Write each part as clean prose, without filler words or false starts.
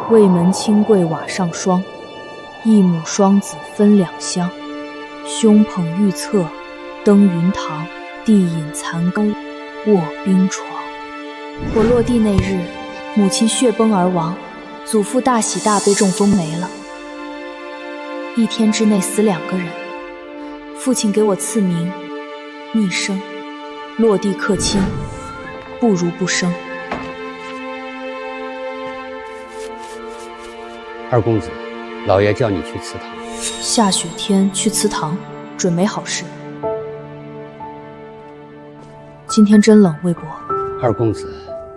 未门清桂瓦上霜，一母双子分两厢。兄捧玉册，登云堂，弟饮残羹，卧冰床。我落地那日，母亲血崩而亡，祖父大喜大悲，中风没了。1天之内死2个人。父亲给我赐名逆生，落地克亲，不如不生。二公子，老爷叫你去祠堂。下雪天去祠堂，准没好事。今天真冷，魏伯。二公子，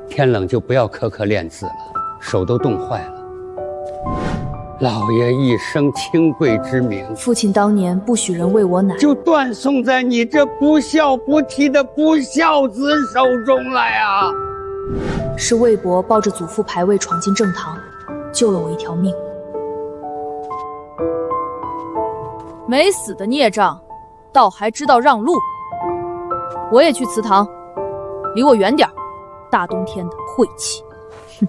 天冷就不要刻刻练字了，手都冻坏了。老爷一生清贵之名，父亲当年不许人喂我奶，就断送在你这不孝不悌的不孝子手中了呀！是魏伯抱着祖父牌位闯进正堂，救了我一条命。没死的孽障，倒还知道让路。我也去祠堂，离我远点儿。大冬天的晦气，哼！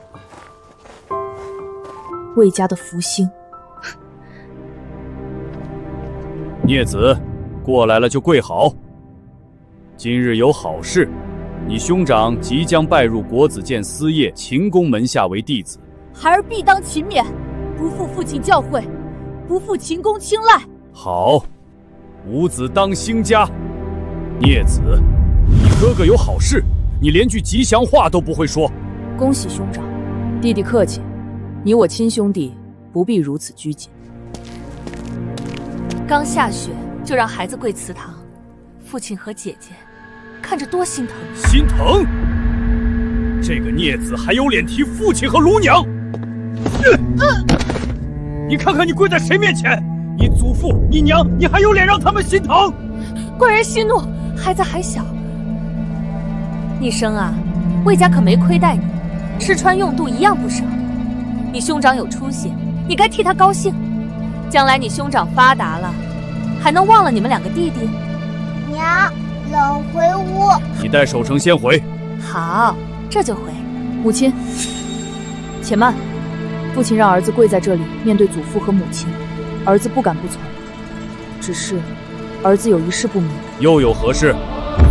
魏家的福星。孽子，过来了就跪好。今日有好事，你兄长即将拜入国子监司业秦公门下为弟子。孩儿必当勤勉，不负父亲教诲，不负秦公青睐。好，五子当兴家。孽子，你哥哥有好事，你连句吉祥话都不会说。恭喜兄长，弟弟客气，你我亲兄弟，不必如此拘谨。刚下雪就让孩子跪祠堂，父亲和姐姐看着多心疼。心疼？这个孽子还有脸提父亲和卢娘？你看看你跪在谁面前？你祖父、你娘，你还有脸让他们心疼？贵人息怒，孩子还小。逆生啊，魏家可没亏待你，吃穿用度一样不少。你兄长有出息，你该替他高兴。将来你兄长发达了，还能忘了你们2个弟弟？娘，冷回屋。你带守城先回。好，这就回。母亲，且慢。父亲让儿子跪在这里，面对祖父和母亲，儿子不敢不从。只是，儿子有一事不明。又有何事？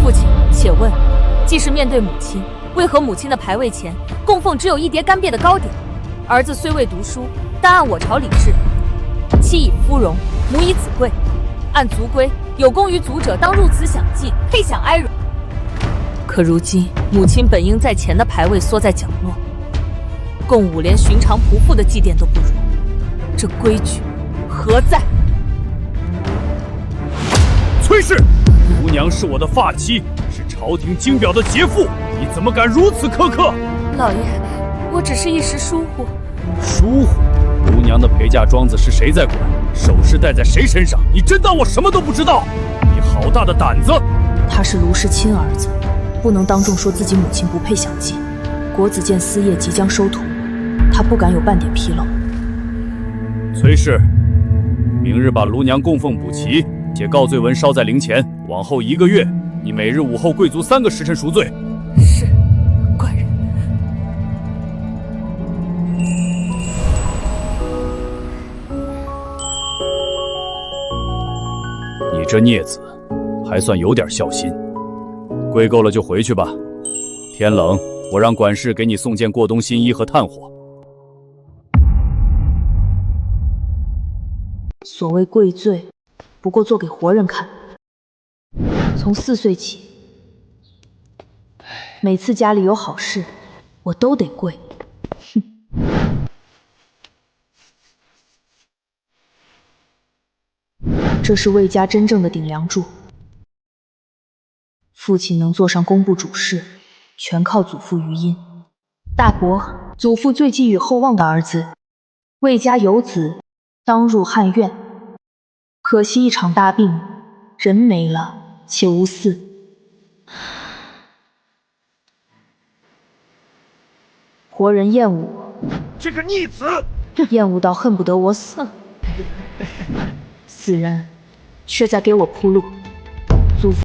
父亲，且问，既是面对母亲，为何母亲的牌位前供奉只有1碟干瘪的糕点？儿子虽未读书，但按我朝礼制，妻以夫荣，母以子贵。按族规，有功于族者当入祠享祭，配享哀荣。可如今母亲本应在前的牌位缩在角落，共舞连寻常仆妇的祭奠都不如，这规矩何在？崔氏，卢娘是我的发妻，是朝廷金表的杰妇，你怎么敢如此苛刻？老爷，我只是一时疏忽。疏忽？卢娘的陪嫁庄子是谁在管？首饰戴在谁身上？你真当我什么都不知道？你好大的胆子！他是卢氏亲儿子，不能当众说自己母亲不配享祭。国子监司业即将收徒，他不敢有半点纰漏。崔氏，明日把卢娘供奉补齐，且告罪文烧在灵前。往后1个月，你每日午后贵族3个时辰赎罪。是，官人。你这孽子，还算有点孝心。跪够了就回去吧。天冷，我让管事给你送件过冬新衣和炭火。所谓跪罪，不过做给活人看。从4岁起，每次家里有好事，我都得跪。哼！这是魏家真正的顶梁柱。父亲能坐上工部主事，全靠祖父余荫。大伯，祖父最寄予厚望的儿子，魏家有子，当入汉院。可惜一场大病，人没了，且无嗣。活人厌恶我，这个逆子，厌恶到恨不得我死。死人却在给我铺路。祖父。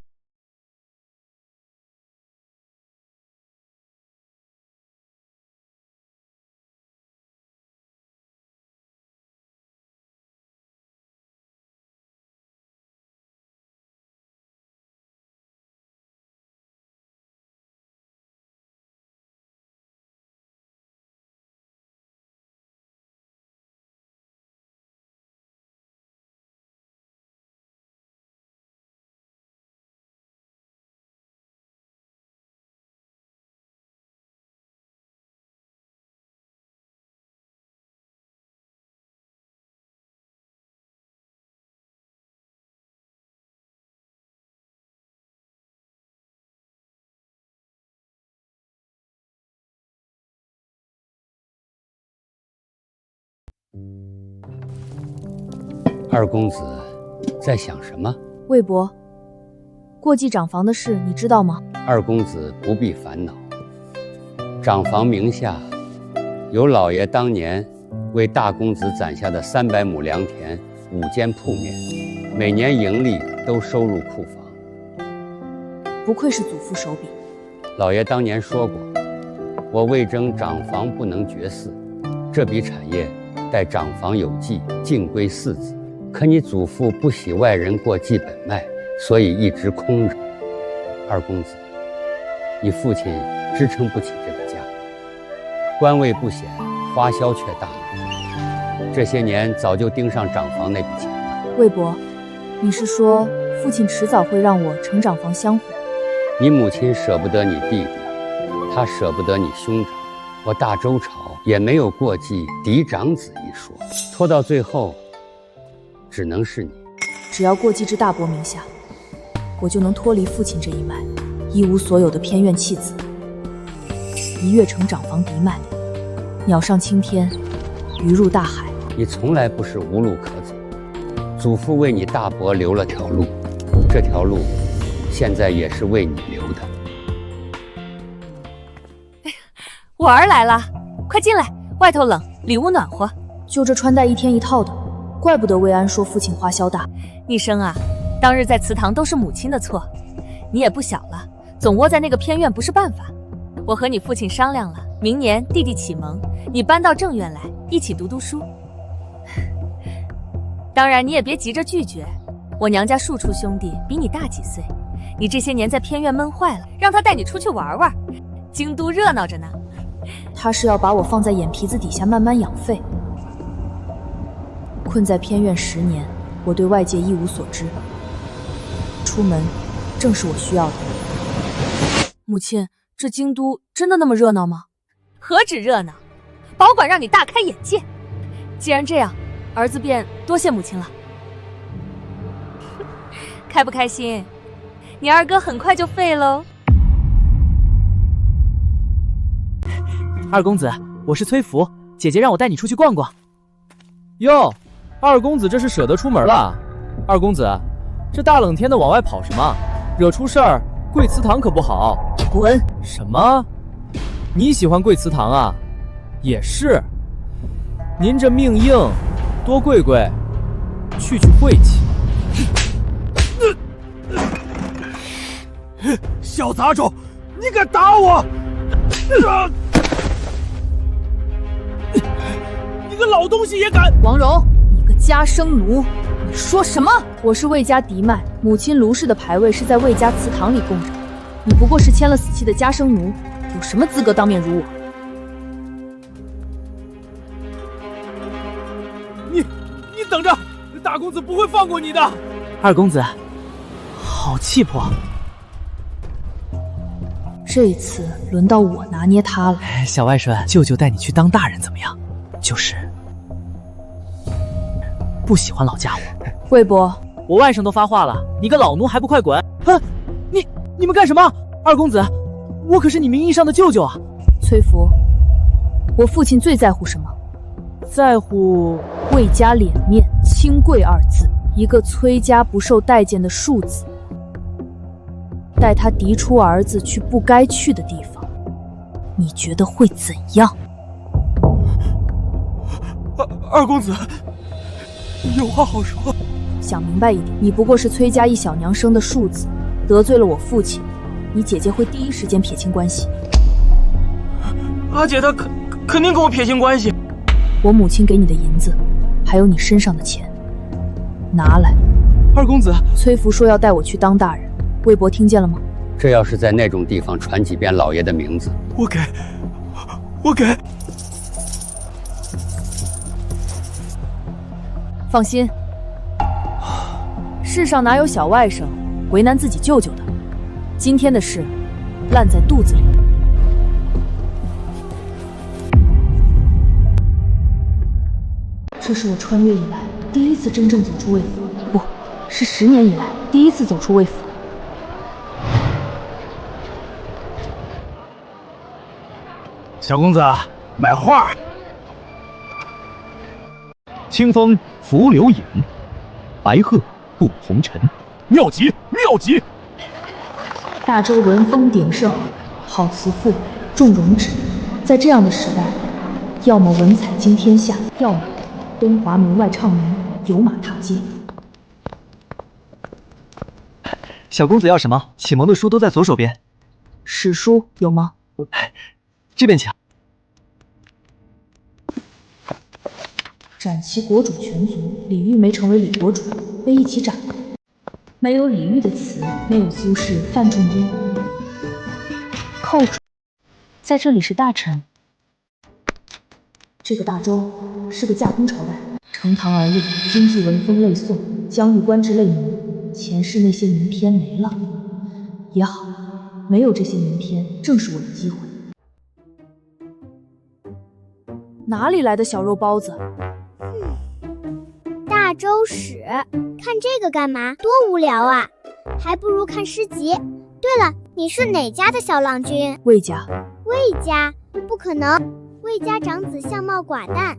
二公子在想什么？魏伯，过继长房的事你知道吗？二公子不必烦恼，长房名下有老爷当年为大公子攒下的300亩良田、5间铺面，每年盈利都收入库房。不愧是祖父手笔。老爷当年说过，我为征长房不能绝嗣，这笔产业待长房有继，尽归嗣子。可你祖父不喜外人过继本脉，所以一直空着。二公子，你父亲支撑不起这个家，官位不显，花销却大了。这些年早就盯上长房那笔钱了。魏伯，你是说父亲迟早会让我承长房香火？你母亲舍不得你弟弟，她舍不得你兄长，我大周朝也没有过继嫡长子一说，拖到最后只能是你。只要过继至大伯名下，我就能脱离父亲这一脉，一无所有的偏院弃子，一跃成长房嫡脉，鸟上青天，鱼入大海。你从来不是无路可走，祖父为你大伯留了条路，这条路现在也是为你留的。我儿来了，快进来，外头冷，里屋暖和。就这穿戴1天1套的，怪不得魏安说父亲花销大。逆生啊，当日在祠堂都是母亲的错，你也不小了，总窝在那个偏院不是办法。我和你父亲商量了，明年弟弟启蒙，你搬到正院来，一起读书。当然你也别急着拒绝，我娘家庶出兄弟比你大几岁，你这些年在偏院闷坏了，让他带你出去玩玩，京都热闹着呢。他是要把我放在眼皮子底下慢慢养废。困在偏院10年，我对外界一无所知，出门正是我需要的。母亲，这京都真的那么热闹吗？何止热闹，保管让你大开眼界。既然这样，儿子便多谢母亲了。开不开心？你二哥很快就废喽。二公子，我是崔福，姐姐让我带你出去逛逛。哟，二公子这是舍得出门了。二公子，这大冷天的往外跑什么？惹出事儿，跪祠堂可不好。滚！什么？你喜欢跪祠堂啊？也是。您这命硬，多跪跪，去晦气。小杂种，你敢打我！你个老东西也敢！王荣，你个家生奴，你说什么？我是魏家嫡脉，母亲卢氏的牌位是在魏家祠堂里供着，你不过是签了死契的家生奴，有什么资格当面辱我？你等着，大公子不会放过你的。二公子，好气魄。这一次轮到我拿捏他了。小外甥，舅舅带你去当大人怎么样？就是不喜欢老家伙。魏伯，我外甥都发话了，你个老奴还不快滚！哼，你们干什么？二公子，我可是你名义上的舅舅啊！崔福，我父亲最在乎什么？在乎魏家脸面，清贵2字。一个崔家不受待见的庶子，带他嫡出儿子去不该去的地方，你觉得会怎样？二公子，有话好说。想明白一点，你不过是崔家一小娘生的庶子，得罪了我父亲，你姐姐会第一时间撇清关系。阿姐她肯定跟我撇清关系。我母亲给你的银子，还有你身上的钱，拿来。二公子，崔福说要带我去当大人，魏伯听见了吗？这要是在那种地方传几遍老爷的名字，我给。放心，世上哪有小外甥为难自己舅舅的？今天的事，烂在肚子里。这是我穿越以来第一次真正走出魏府，不是10年以来第一次走出魏府。小公子，买画。清风拂流影，白鹤不红尘。妙极，妙极！大周文风鼎盛，好词赋，重容止。在这样的时代，要么文采惊天下，要么东华门外唱名，有马踏阶。小公子要什么？启蒙的书都在左手边。史书有吗？这边请。斩其国主全族，李煜没成为李国主，被一起斩了。没有李煜的词，没有苏轼、范仲淹。寇主在这里是大臣。这个大周是个架空朝代，承唐而立，经济文风类宋，疆域官制类奴。前世那些名篇没了也好，没有这些名篇，正是我的机会。哪里来的小肉包子？大周史，看这个干嘛？多无聊啊！还不如看诗集。对了，你是哪家的小郎君？魏家。魏家？不可能，魏家长子相貌寡淡。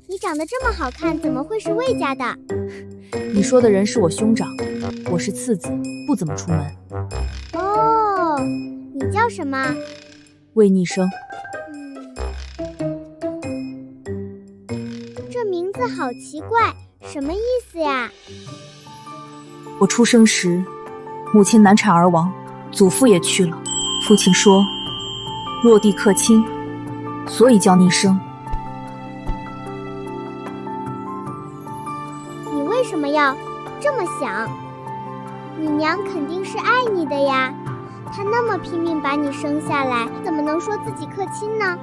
你长得这么好看，怎么会是魏家的？你说的人是我兄长，我是次子，不怎么出门。哦，你叫什么？魏逆生。这名字好奇怪，什么意思呀？我出生时，母亲难产而亡，祖父也去了。父亲说，落地克亲，所以叫逆生。你为什么要这么想？你娘肯定是爱你的呀，她那么拼命把你生下来，怎么能说自己克亲呢？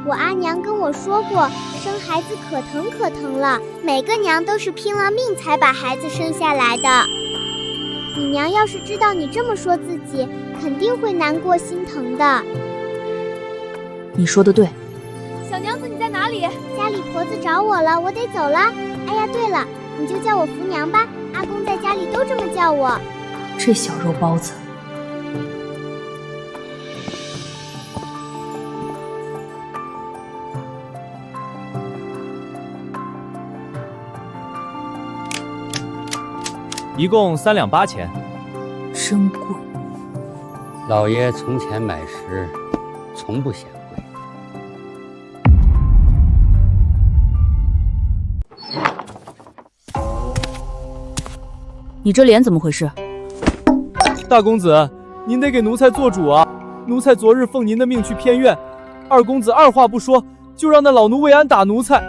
我阿娘跟我说过，生孩子可疼可疼了，每个娘都是拼了命才把孩子生下来的。你娘要是知道你这么说自己，肯定会难过心疼的。你说的对。小娘子你在哪里？家里婆子找我了，我得走了。哎呀对了，你就叫我福娘吧，阿公在家里都这么叫我。这小肉包子。一共3两8钱，真贵。老爷从前买时，从不嫌贵。你这脸怎么回事？大公子，您得给奴才做主啊！奴才昨日奉您的命去偏院，二公子二话不说，就让那老奴魏安打奴才。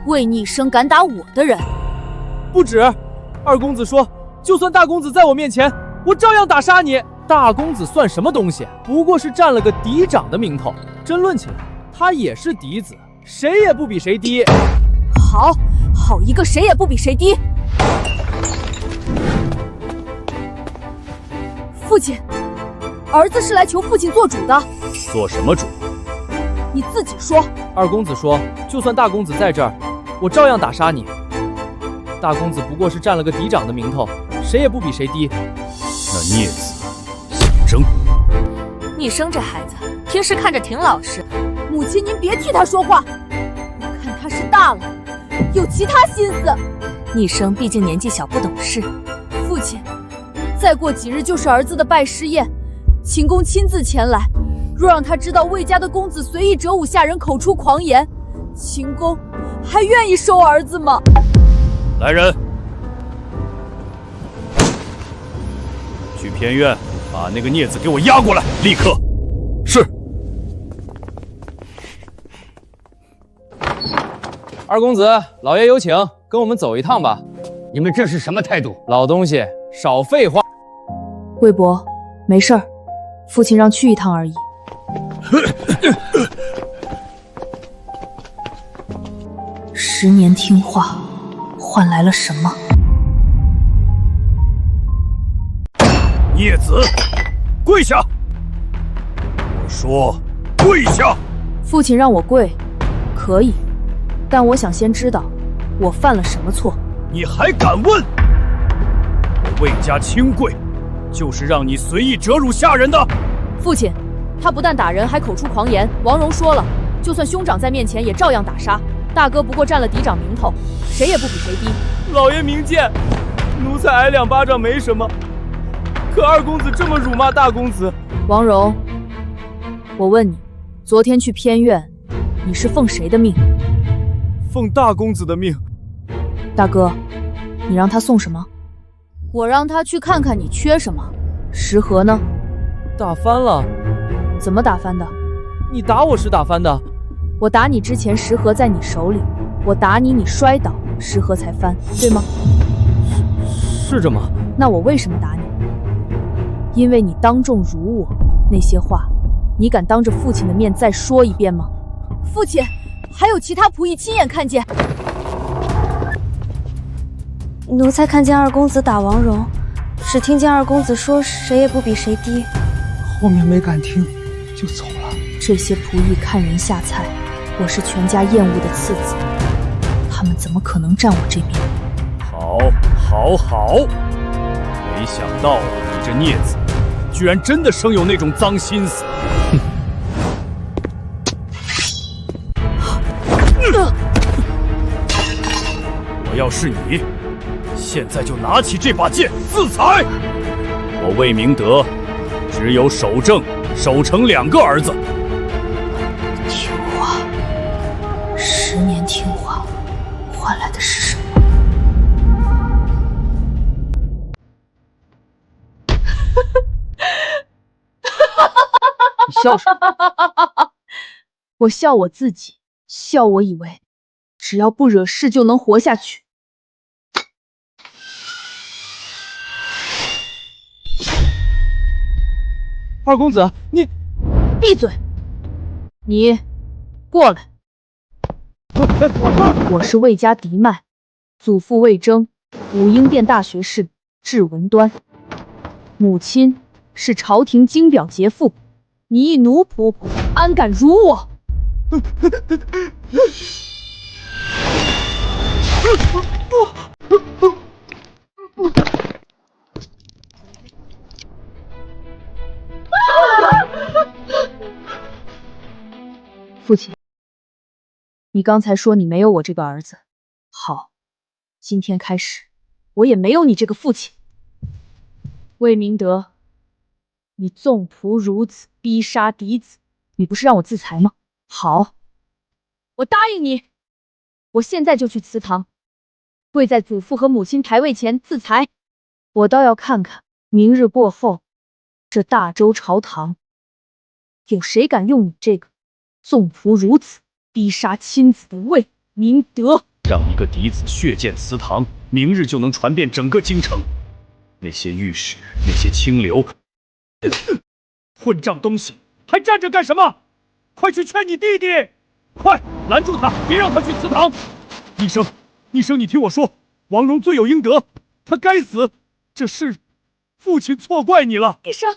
魏逆生敢打我的人？不止，二公子说，就算大公子在我面前，我照样打杀你。大公子算什么东西？不过是占了个嫡长的名头，真论起来，他也是嫡子，谁也不比谁低。好一个谁也不比谁低！父亲，儿子是来求父亲做主的。做什么主？你自己说。二公子说，就算大公子在这儿，我照样打杀你。大公子不过是占了个嫡长的名头，谁也不比谁低。那孽子想争？逆生这孩子平时看着挺老实，母亲您别替他说话，我看他是大了，有其他心思。逆生毕竟年纪小不懂事。父亲，再过几日就是儿子的拜师宴，秦公亲自前来，若让他知道魏家的公子随意折舞下人，口出狂言，秦公还愿意收儿子吗？来人，去偏院把那个孽子给我押过来，立刻。是。二公子，老爷有请，跟我们走一趟吧。你们这是什么态度？老东西，少废话。魏伯，没事儿，父亲让去一趟而已。10年听话，换来了什么？孽子，跪下！我说跪下！父亲让我跪，可以，但我想先知道我犯了什么错。你还敢问？我魏家清贵，就是让你随意折辱下人的。父亲，他不但打人，还口出狂言。王戎说了，就算兄长在面前，也照样打杀。大哥不过占了嫡长名头，谁也不比谁低。老爷明鉴，奴才挨2巴掌没什么，可二公子这么辱骂大公子。王荣，我问你，昨天去偏院，你是奉谁的命？奉大公子的命。大哥，你让他送什么？我让他去看看你缺什么。食盒呢？打翻了。怎么打翻的？你打我是打翻的。我打你之前，食盒在你手里，我打你，你摔倒，食盒才翻，对吗？是这么。那我为什么打你？因为你当众辱我，那些话，你敢当着父亲的面再说一遍吗？父亲，还有其他仆役亲眼看见。奴才看见二公子打王荣，只听见二公子说谁也不比谁低，后面没敢听，就走了。这些仆役看人下菜，我是全家厌恶的次子，他们怎么可能站我这边？好，好，好！没想到你这孽子，居然真的生有那种脏心思。我要是你，现在就拿起这把剑自裁！我魏明德只有守正、守成2个儿子。听话，10年听话，换来的是什么？你笑什么？我笑我自己，笑我以为只要不惹事就能活下去。二公子，你闭嘴！你过来。我是魏家嫡脉，祖父魏征，武英殿大学士，至文端；母亲是朝廷金表杰妇。你一奴仆，安敢辱我？父亲，你刚才说你没有我这个儿子，好，今天开始，我也没有你这个父亲。魏明德，你纵仆孺子，逼杀嫡子，你不是让我自裁吗？好，我答应你，我现在就去祠堂，跪在祖父和母亲牌位前自裁。我倒要看看，明日过后，这大周朝堂，有谁敢用你这个纵仆孺子，逼杀亲子的魏明德？让一个嫡子血溅祠堂，明日就能传遍整个京城。那些御史，那些清流，混账东西，还站着干什么？快去劝你弟弟！快拦住他，别让他去祠堂！医生，你听我说，王荣罪有应得，他该死。这事，父亲错怪你了。医生，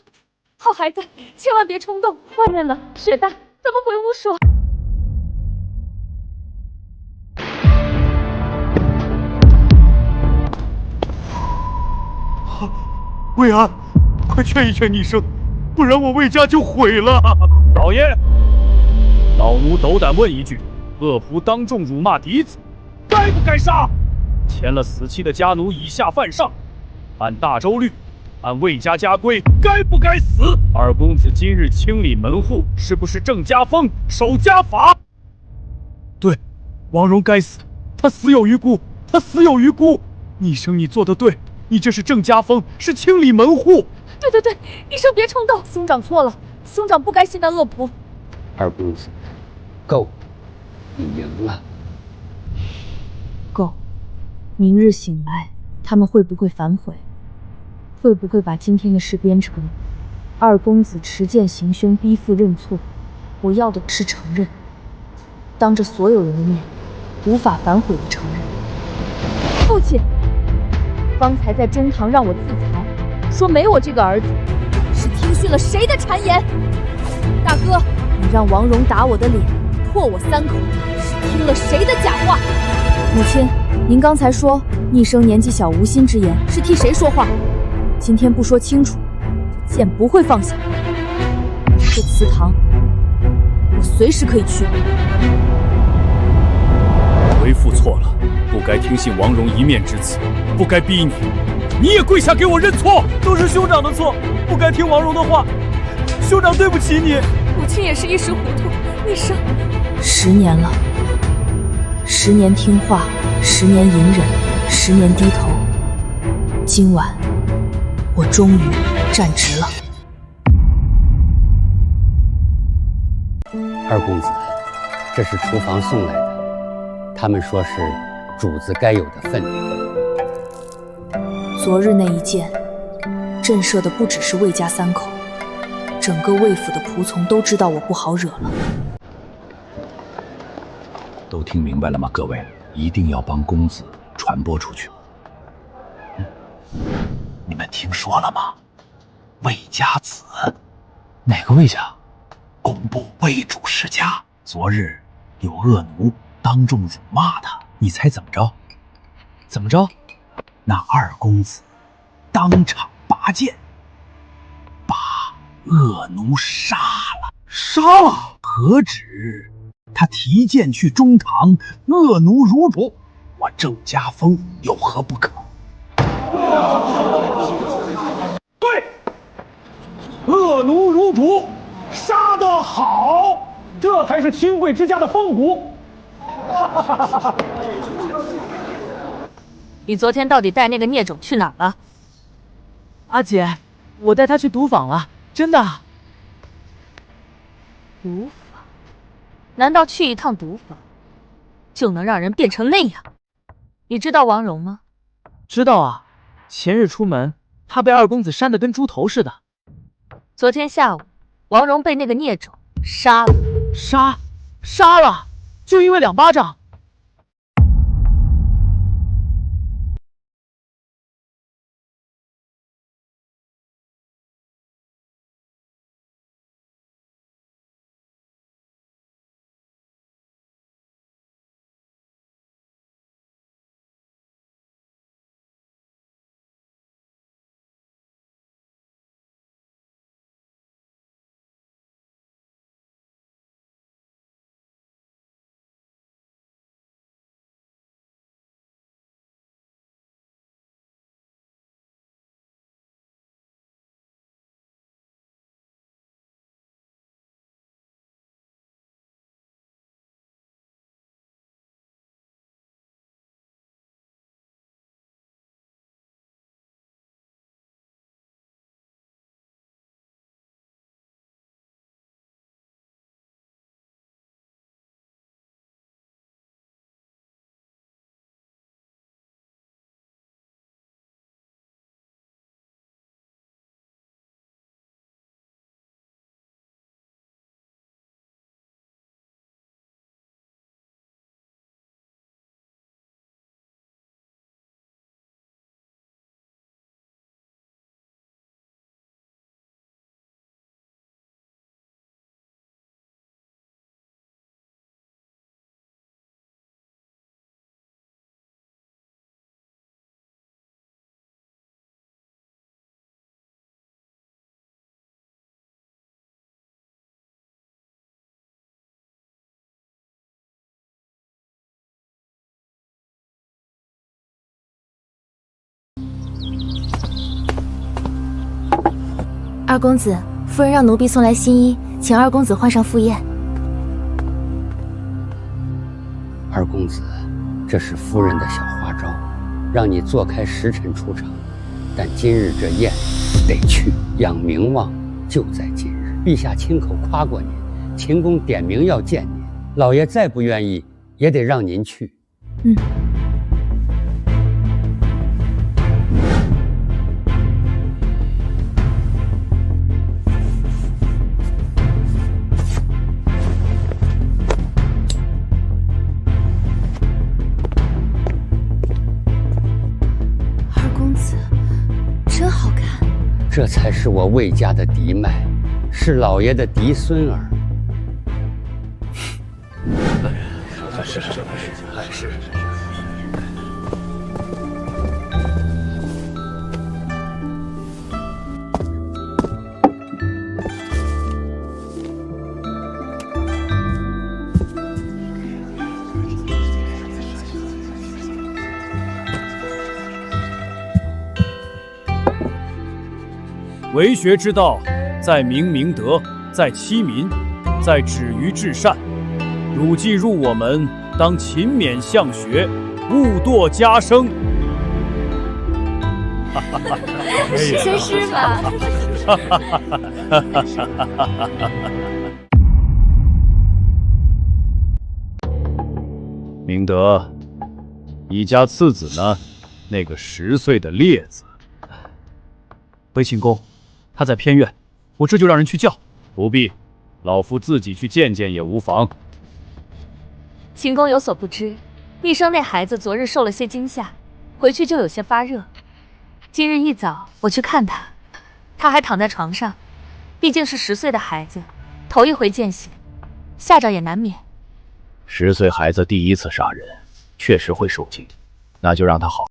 好孩子，千万别冲动，外面冷，雪大，咱们回屋说。魏安，快劝一劝医生，不然我魏家就毁了。老爷，老奴斗胆问一句，恶仆当众辱骂嫡子，该不该杀？签了死期的家奴以下犯上，按大周律，按魏家家规，该不该死？二公子今日清理门户，是不是正家风，守家法？对，王荣该死，他死有余辜，他死有余辜。医生，你做得对。你这是正家风，是清理门户。对，医生别冲动，兄长错了，兄长不该信那恶仆。二公子，够，你赢了。够。明日醒来，他们会不会反悔？会不会把今天的事编成二公子持剑行凶，逼父认错？我要的是承认，当着所有人的面，无法反悔的承认。父亲。方才在中堂让我自裁，说没我这个儿子，是听信了谁的谗言？大哥，你让王荣打我的脸，破我3口，是听了谁的假话？母亲，您刚才说逆生年纪小无心之言，是替谁说话？今天不说清楚，这剑不会放下。这祠堂，我随时可以去。为父错了，不该听信王荣一面之词，不该逼你，你也跪下给我认错。都是兄长的错，不该听王荣的话，兄长对不起你。母亲也是一时糊涂，你是10年了，10年听话，10年隐忍，10年低头。今晚，我终于站直了。二公子，这是厨房送来的，他们说是主子该有的分量。昨日那一剑，震慑的不只是魏家3口，整个魏府的仆从都知道我不好惹了。都听明白了吗？各位，一定要帮公子传播出去。你们听说了吗？魏家子。哪个魏家？工部魏主世家。昨日有恶奴当众辱骂他，你猜怎么着？怎么着？那二公子当场拔剑，把恶奴杀了。杀了？何止？他提剑去中堂，恶奴如主，我郑家风有何不可？对，恶奴如主，杀得好，这才是清贵之家的风骨。你昨天到底带那个孽种去哪儿了？阿姐，我带他去赌坊了，真的。赌坊？难道去一趟赌坊就能让人变成那样？你知道王荣吗？知道啊，前日出门，他被二公子扇得跟猪头似的。昨天下午，王荣被那个孽种杀了。杀了，就因为2巴掌。二公子，夫人让奴婢送来新衣，请二公子换上赴宴。二公子，这是夫人的小花招，让你坐开时辰出场。但今日这宴得去，养名望就在今日。陛下亲口夸过您，秦公点名要见您，老爷再不愿意也得让您去。这才是我魏家的嫡脉，是老爷的嫡孙儿。是。为学之道，在明明德，在欺民，在止于至善。汝既入我门，当勤勉向学，勿惰加生。真是吧？明德，你家次子呢？那个10岁的烈子。回秦公，他在偏院，我这就让人去叫。不必，老夫自己去见见也无妨。秦公有所不知，厉生那孩子昨日受了些惊吓，回去就有些发热。今日一早我去看他，他还躺在床上，毕竟是10岁的孩子，头一回见血，吓着也难免。10岁孩子第一次杀人，确实会受惊，那就让他好。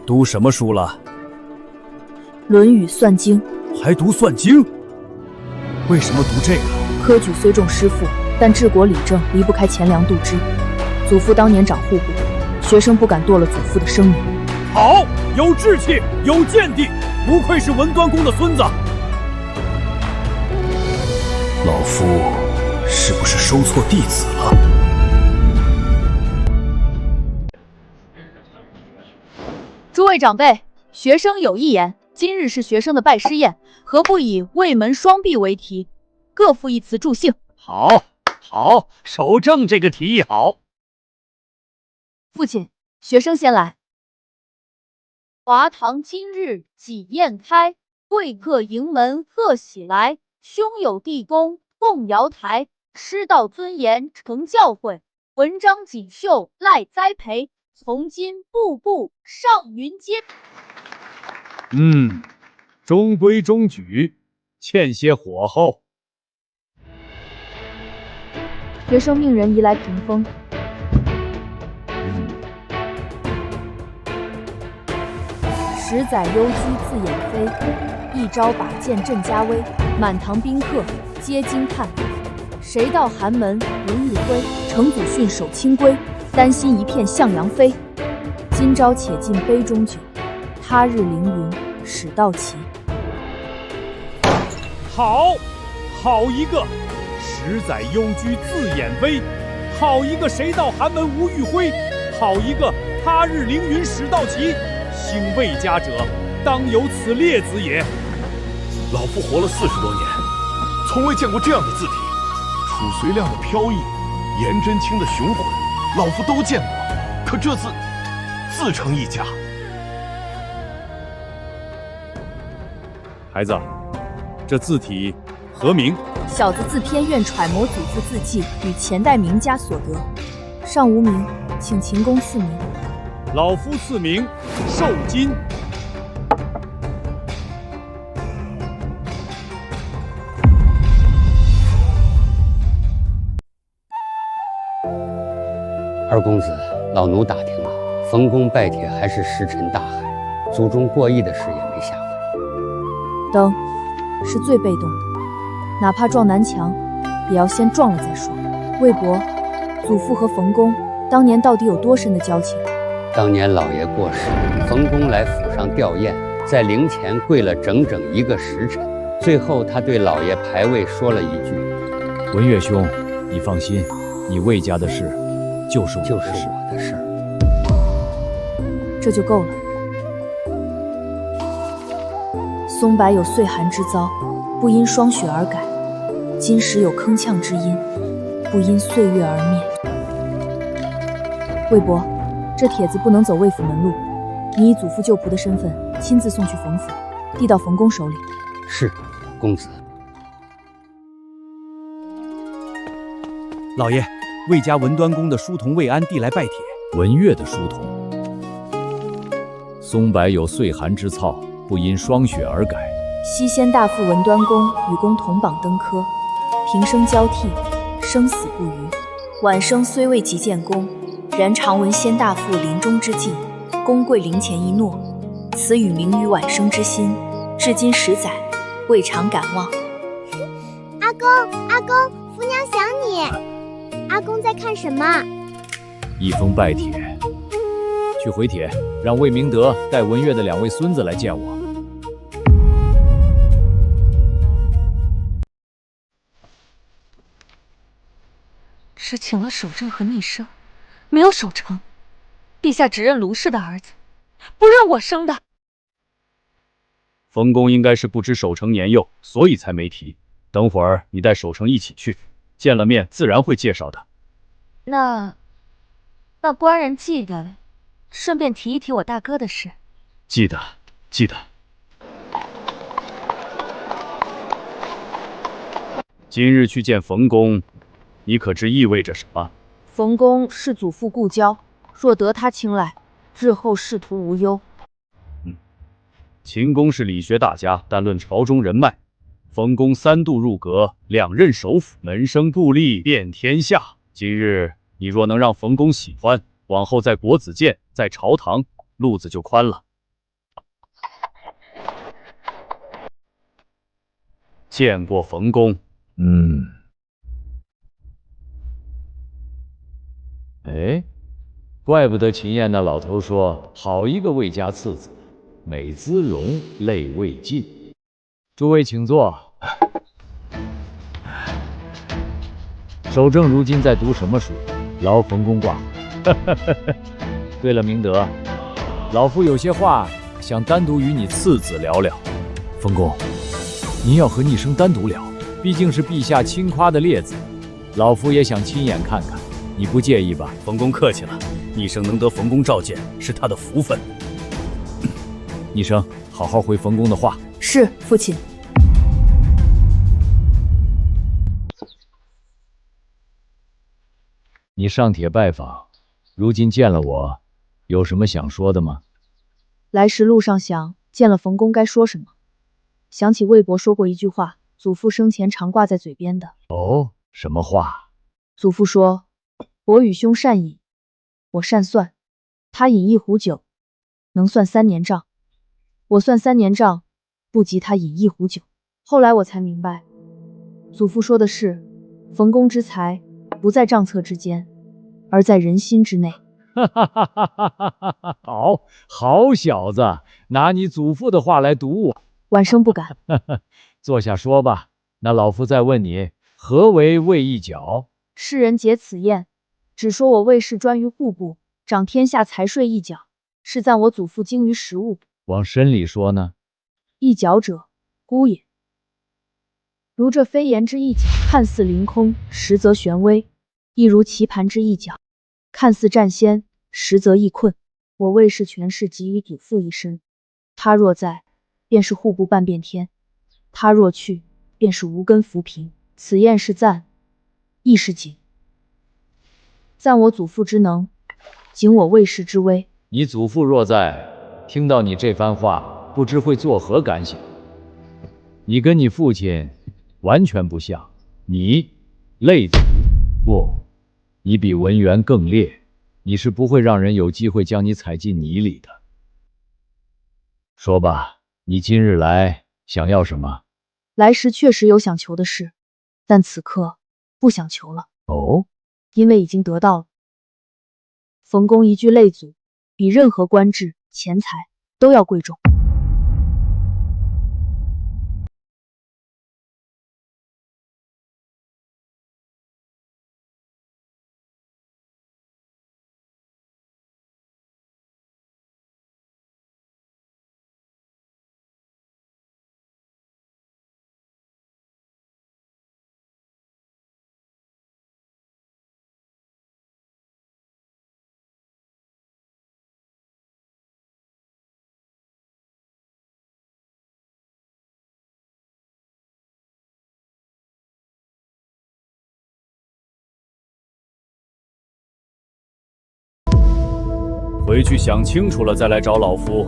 读什么书了？《论语》《算经》。还读《算经》？为什么读这个？科举虽重师父，但治国理政离不开钱粮度支。祖父当年掌户部，学生不敢堕了祖父的声名。好，有志气，有见地，不愧是文端公的孙子。老夫是不是收错弟子了？诸位长辈，学生有一言，今日是学生的拜师宴，何不以魏门双璧为题，各赋一词助兴？好，好，守正这个提议好。父亲，学生先来。华堂今日几宴开，贵客迎门贺喜来。兄友弟恭共瑶台，师道尊严承教诲，文章锦绣赖栽培。从今步步上云阶。中规中矩，欠些火候。学生命人移来屏风。10载幽居自远飞，一朝把剑镇家威。满堂宾客皆惊叹，谁道寒门无日晖？程祖训守清规，丹心一片向阳飞。今朝且尽杯中酒，他日凌云始到齐。好，好一个10载幽居自掩威，好一个谁道寒门无玉辉，好一个他日凌云始到齐。兴魏家者，当有此列子也。老夫活了40多年，从未见过这样的字体。褚遂亮的飘逸，颜真卿的雄浑，老夫都见过，可这字自成一家。孩子，这字体何名？小子自偏院揣摩祖父字迹与前代名家所得，尚无名，请秦公赐名。老夫赐名寿金。二公子，老奴打听了，冯公拜帖还是石沉大海，祖宗过义的事也没下文。登是最被动的，哪怕撞南墙，也要先撞了再说。魏伯，祖父和冯公当年到底有多深的交情？当年老爷过世，冯公来府上吊唁，在灵前跪了整整1个时辰。最后，他对老爷牌位说了一句：“文月兄，你放心，你魏家的事，就是我就是的事。我的事儿。这就够了。松柏有岁寒之遭，不因霜雪而改；金石有铿锵之音，不因岁月而灭。魏伯，这帖子不能走魏府门路，你以祖父旧仆的身份亲自送去冯府，递到冯公手里。是，公子。老爷，魏家文端宫的书童魏安递来拜帖。文月的书童。松柏有岁寒之操，不因霜雪而改。西仙大父文端公与公同榜登科，平生交替，生死不渝。晚生虽未及见公，然常闻仙大父临终之际，公跪灵前一诺，此语明于晚生之心，至今10载，未尝敢忘。阿公，阿公，福娘想你。阿公在看什么？一封拜帖。去回帖，让魏明德带文月的2位孙子来见我。只请了守正和逆生，没有守成。陛下只认卢氏的儿子，不认我生的。冯公应该是不知守成年幼，所以才没提。等会儿你带守成一起去，见了面自然会介绍的。那官人记得，顺便提一提我大哥的事。记得，记得。今日去见冯公，你可知意味着什么？冯公是祖父故交，若得他青睐，日后仕途无忧。秦公是理学大家，但论朝中人脉，冯公3度入阁，2任首辅，门生故吏遍天下。今日你若能让冯公喜欢，往后在国子监，在朝堂，路子就宽了。见过冯公。哎，怪不得秦燕那老头说，好一个魏家次子，美姿容，泪未尽。诸位请坐。守正如今在读什么书？劳冯公挂。对了，明德，老夫有些话想单独与你次子聊聊。冯公，您要和逆生单独聊，毕竟是陛下亲夸的列子，老夫也想亲眼看看，你不介意吧？冯公客气了，逆生能得冯公召见，是他的福分。逆生，好好回冯公的话。是，父亲。你上帖拜访，如今见了我，有什么想说的吗？来时路上想，见了冯公该说什么？想起魏伯说过一句话，祖父生前常挂在嘴边的。哦，什么话？祖父说，伯与兄善饮，我善算。他饮1壶酒，能算3年账；我算3年账，不及他饮1壶酒。后来我才明白，祖父说的是，冯公之才不在账册之间，而在人心之内。好小子，拿你祖父的话来堵我。晚生不敢。坐下说吧。那老夫再问你，何为魏一角？世人结此宴，只说我魏氏专于户部，掌天下财税一角，是赞我祖父精于实务。往深里说呢？一角者，孤也。如这飞檐之一角，看似凌空，实则玄微；亦如棋盘之一角，看似占先，实则易困。我魏氏权势集于祖父一身，他若在，便是户部半变天；他若去，便是无根浮萍。此宴是赞，亦是景。赞我祖父之能，景我魏氏之威。你祖父若在，听到你这番话，不知会作何感想？你跟你父亲完全不像，你累子不，你比文员更烈，你是不会让人有机会将你踩进泥里的。说吧，你今日来想要什么？来时确实有想求的事，但此刻不想求了。哦，因为已经得到了。冯公一句累祖，比任何官制、钱财都要贵重。回去想清楚了再来找老夫。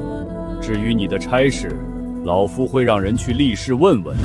至于你的差事，老夫会让人去立事问问。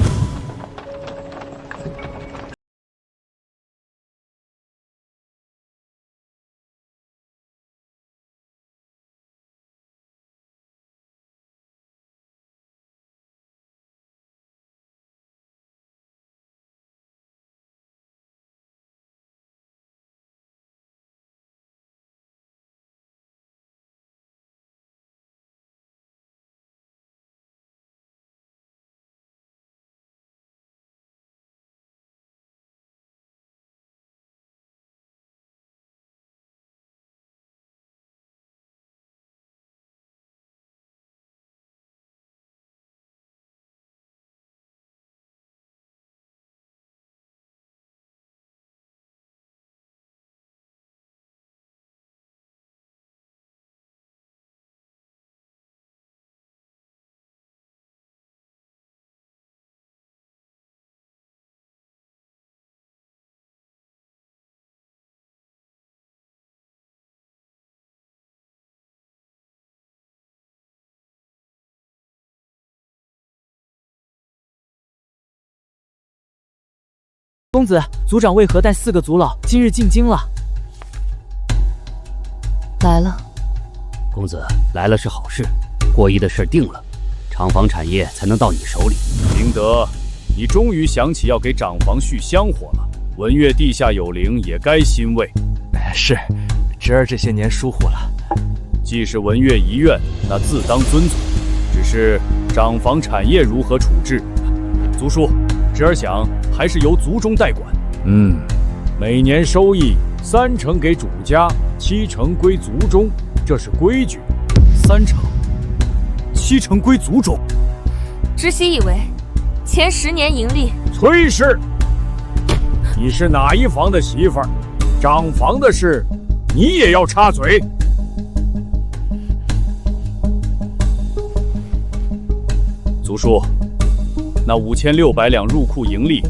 公子，族长为何带4个族老今日进京了？来了。公子来了是好事，过亿的事定了，厂房产业才能到你手里。明德，你终于想起要给长房续香火了。文月地下有灵，也该欣慰。是，侄儿这些年疏忽了。既是文月遗愿，那自当遵从。只是长房产业如何处置？族叔，侄儿想还是由族中代管。每年收益30%给主家，70%归族中，这是规矩。3%，70%归族中。直系以为前10年盈利。崔氏，你是哪一房的媳妇儿？长房的事，你也要插嘴？族叔，那5600两入库盈利，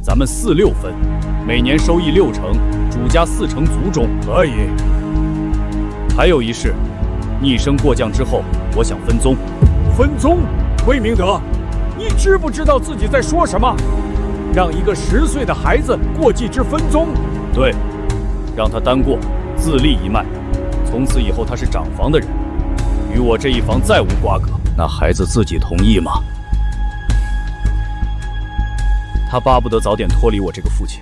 咱们4-6分，每年收益60%，主家40%，族中。可以。还有一事，逆生过降之后，我想分宗。分宗？魏明德，你知不知道自己在说什么？让一个10岁的孩子过继之分宗？对，让他单过，自立一脉，从此以后他是长房的人，与我这一房再无瓜葛。那孩子自己同意吗？他巴不得早点脱离我这个父亲。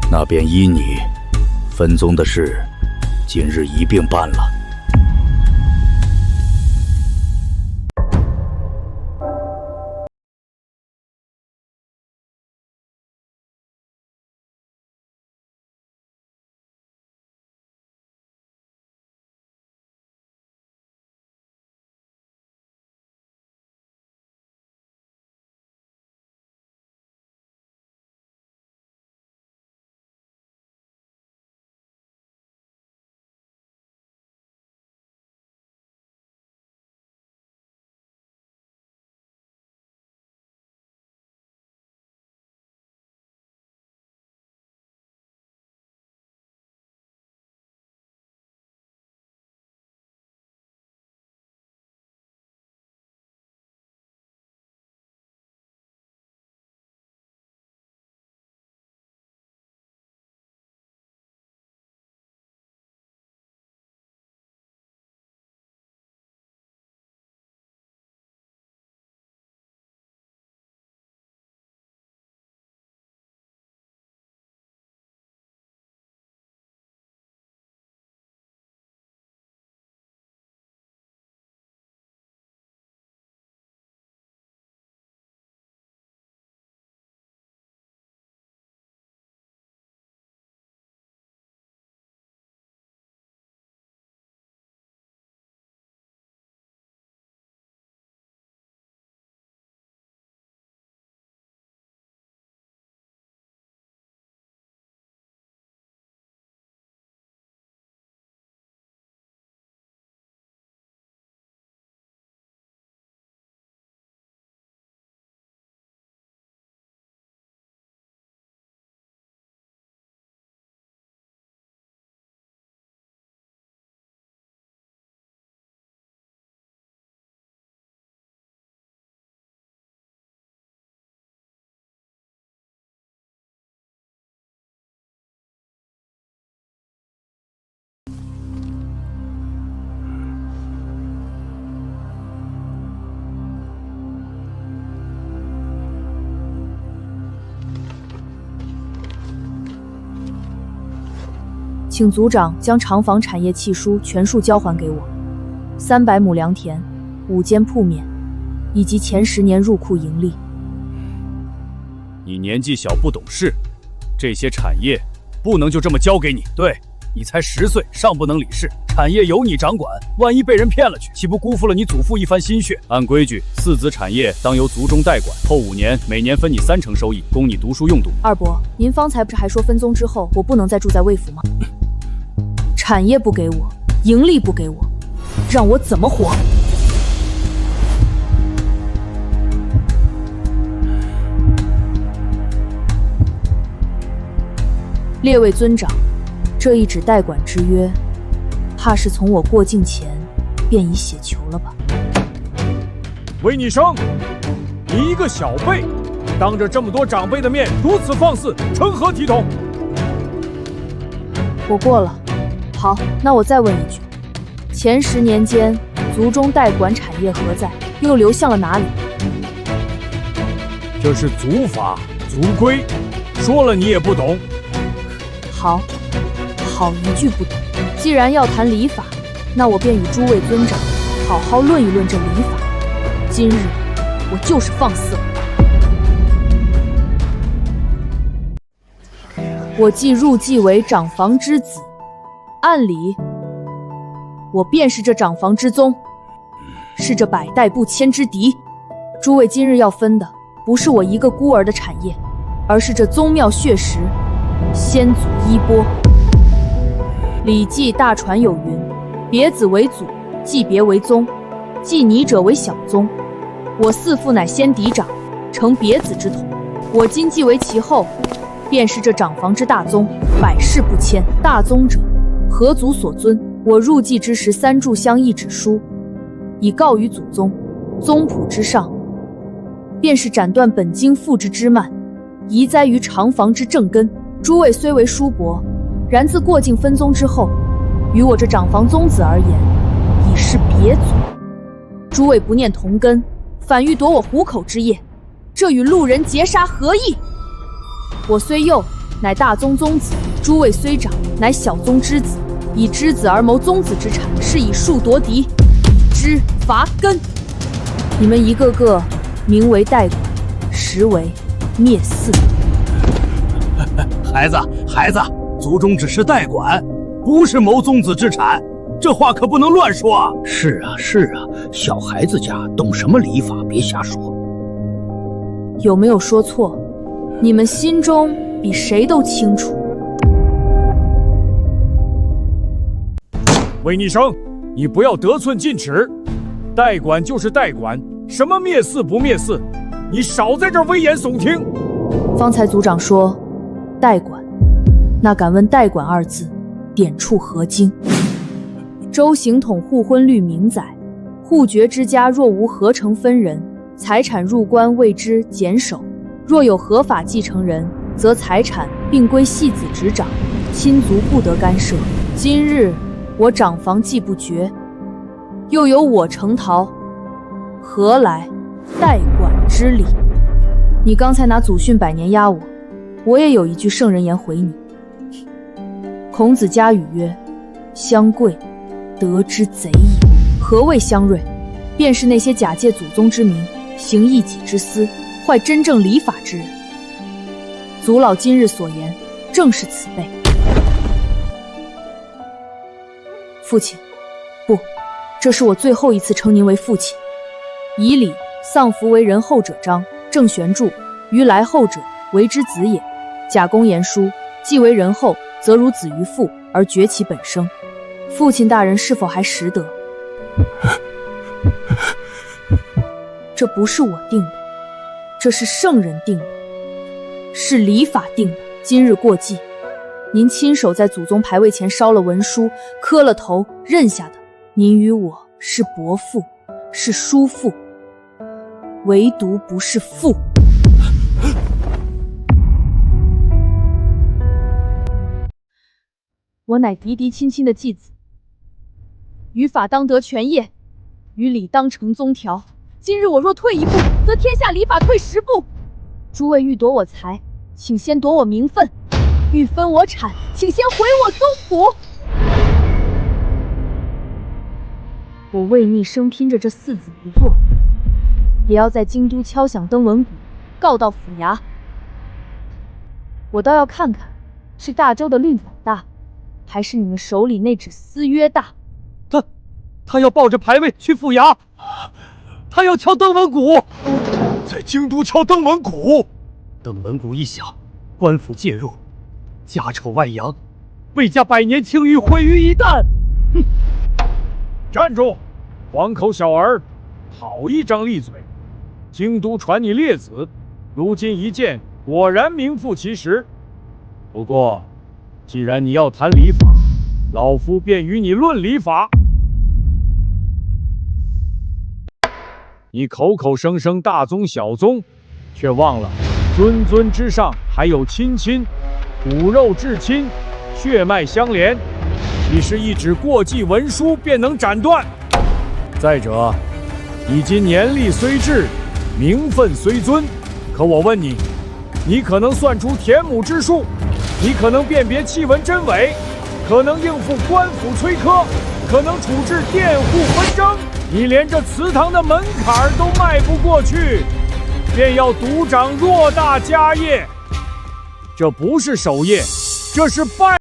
那便依你，分宗的事，今日一并办了。请族长将厂房产业契书全数交还给我，300亩良田，5间铺面，以及前10年入库盈利。你年纪小不懂事，这些产业不能就这么交给你。对，你才10岁，尚不能理事，产业由你掌管，万一被人骗了去，岂不辜负了你祖父一番心血？按规矩，4子产业当由族中代管，后5年每年分你30%收益，供你读书用度。二伯，您方才不是还说分宗之后我不能再住在魏府吗？产业不给我，盈利不给我，让我怎么活？列位尊长，这一纸代管之约，怕是从我过境前便已写求了吧？韦拟生，你一个小辈，当着这么多长辈的面如此放肆，成何体统？我过了。好，那我再问一句，前10年间，族中代管产业何在？又流向了哪里？这是族法、族规，说了你也不懂。好一句不懂。既然要谈礼法，那我便与诸位尊长好好论一论这礼法。今日我就是放肆了。我既入继为长房之子，按理我便是这长房之宗，是这百代不迁之嫡。诸位今日要分的，不是我一个孤儿的产业，而是这宗庙血石，先祖衣钵。礼记大传有云：别子为祖，继别为宗，继你者为小宗。我4父乃先嫡长，承别子之统，我今继为其后，便是这长房之大宗，百世不迁。大宗者，何族所尊？我入继之时，3炷香1纸书，以告于祖宗。宗谱之上，便是斩断本经复之枝蔓，移栽于长房之正根。诸位虽为叔伯，然自过境分宗之后，于我这长房宗子而言，已是别祖。诸位不念同根，反欲夺我糊口之业，这与路人劫杀何异？我虽幼，乃大宗宗子；诸位虽长，乃小宗之子。以之子而谋宗子之产，是以树夺嫡，枝伐根。你们一个个名为代管，实为灭嗣。孩子，族中只是代管，不是谋宗子之产，这话可不能乱说啊！是啊，小孩子家懂什么礼法，别瞎说。有没有说错？你们心中比谁都清楚。韦拟生，你不要得寸进尺，代管就是代管，什么灭嗣不灭嗣，你少在这儿危言耸听。方才族长说代管，那敢问代管2字点处何经？周行统互婚律明载，互爵之家若无合成分人，财产入关谓之减守；若有合法继承人，则财产并归系子执掌，亲族不得干涉。今日我长房既不绝，又有我成逃，何来代管之理？你刚才拿祖训100年压我，我也有一句圣人言回你。孔子家语曰：相贵，得之贼矣。何谓相锐？便是那些假借祖宗之名，行异己之私，坏真正礼法之人。族老今日所言，正是此辈。父亲，不，这是我最后一次称您为父亲。以礼丧服为人后者章，郑玄注：于来后者，为之子也。贾公言书：既为人后，则如子于父，而绝其本生。父亲大人是否还识得？这不是我定的，这是圣人定的，是礼法定的。今日过继，您亲手在祖宗牌位前烧了文书，磕了头，认下的。您与我是伯父，是叔父，唯独不是父。我乃嫡嫡亲亲的继子，于法当得权业，于礼当成宗条。今日我若退一步，则天下礼法退10步。诸位欲夺我财，请先夺我名分。欲分我产，请先回我宗府。我为逆生拼着这4子不做，也要在京都敲响登闻鼓，告到府衙。我倒要看看，是大周的律法大，还是你们手里那纸私约大？他要抱着牌位去府衙，他要敲登闻鼓，在京都敲登闻鼓。登闻鼓一响，官府介入，家丑外扬，魏家100年清誉毁于一旦。哼！站住！黄口小儿，好一张利嘴！京都传你劣子，如今一见，果然名副其实。不过，既然你要谈礼法，老夫便与你论礼法。你口口声声大宗小宗，却忘了尊尊之上还有亲亲，骨肉至亲，血脉相连。你是一纸过继文书便能斩断。再者，你今年力虽至，名分虽尊，可我问你，你可能算出田亩之数，你可能辨别气文真伪，可能应付官府催科，可能处置佃户纷争，你连这祠堂的门槛都迈不过去，便要独掌偌大家业，这不是守业，这是败。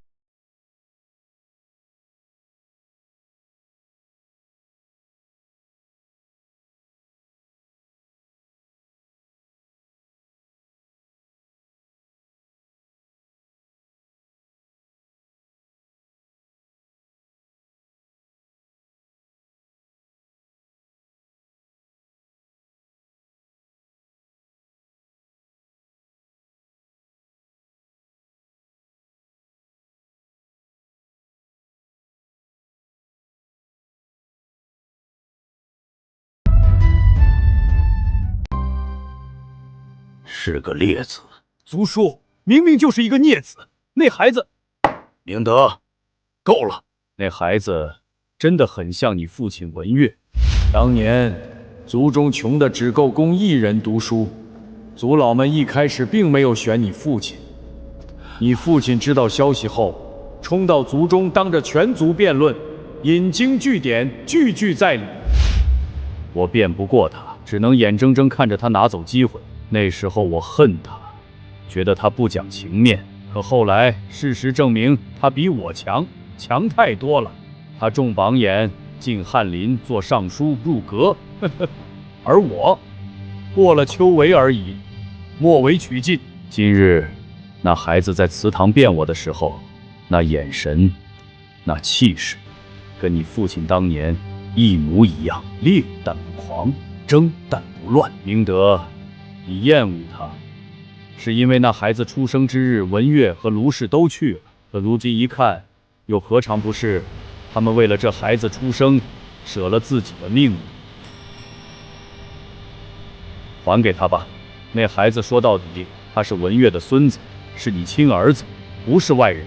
是个劣子。族叔明明就是一个孽子，那孩子……明德，够了！那孩子真的很像你父亲文月。当年族中穷的只够供一人读书，族老们一开始并没有选你父亲。你父亲知道消息后，冲到族中，当着全族辩论，引经据典，句句在理。我辩不过他，只能眼睁睁看着他拿走机会。那时候我恨他，觉得他不讲情面。可后来事实证明，他比我强太多了。他中榜眼，进翰林做尚书入阁，而我过了秋闱而已，末尾取进。今日那孩子在祠堂辩我的时候，那眼神，那气势，跟你父亲当年一模一样，烈但不狂，争但不乱。明德，你厌恶他，是因为那孩子出生之日，文月和卢氏都去了。可如今一看，又何尝不是他们为了这孩子出生，舍了自己的命呢？还给他吧，那孩子说到底，他是文月的孙子，是你亲儿子，不是外人。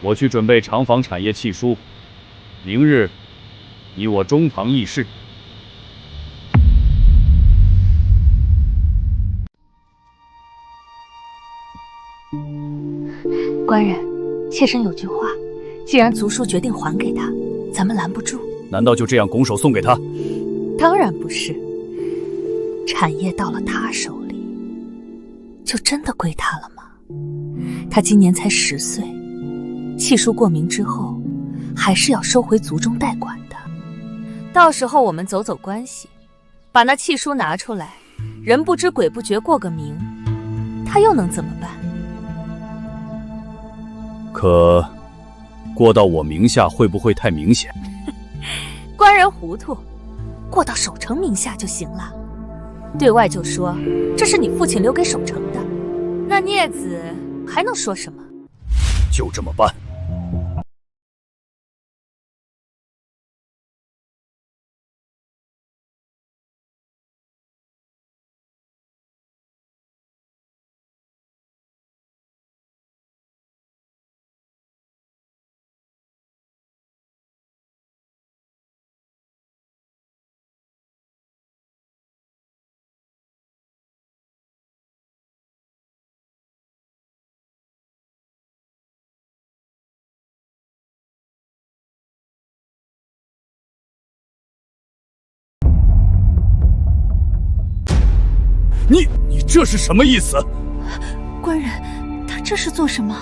我去准备厂房产业契书，明日你我中堂议事。官人，妾身有句话，既然族叔决定还给他，咱们拦不住。难道就这样拱手送给他？当然不是，产业到了他手里，就真的归他了吗？他今年才10岁，契书过明之后，还是要收回族中代管的。到时候我们走走关系，把那契书拿出来，人不知鬼不觉过个名，他又能怎么办？可过到我名下会不会太明显？官人糊涂，过到守城名下就行了。对外就说这是你父亲留给守城的，那孽子还能说什么？就这么办。你这是什么意思？官人，他这是做什么？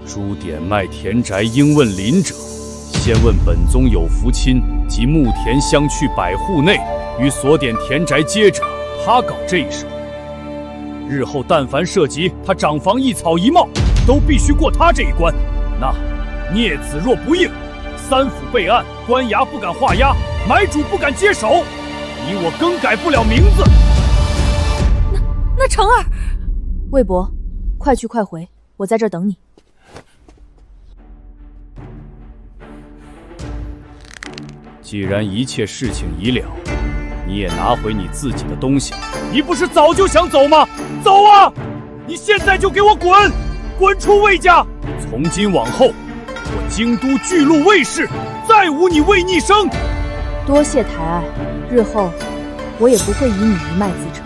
诸点脉田宅应问邻者，先问本宗有福亲及牧田相去100户内，与所点田宅接者，他搞这一手。日后但凡涉及他长房一草一貌，都必须过他这一关。那孽子若不应，3府备案，官衙不敢画押，买主不敢接手，你我更改不了名字。那成儿，魏伯，快去快回，我在这儿等你。既然一切事情已了，你也拿回你自己的东西。你不是早就想走吗？走啊！你现在就给我滚！滚出魏家！从今往后，我京都巨鹿魏氏再无你魏逆生。多谢抬爱，日后我也不会以你一脉自称。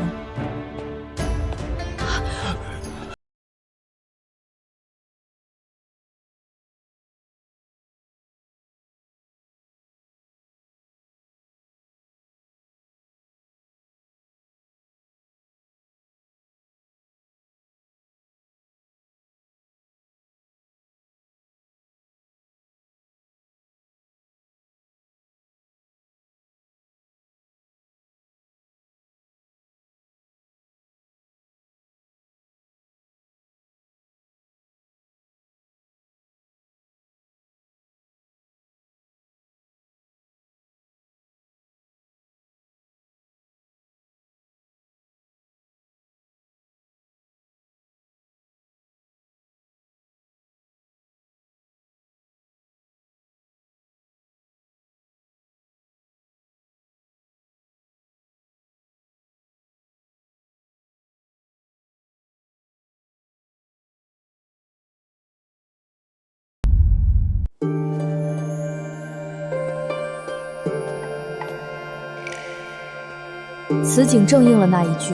此景正应了那一句：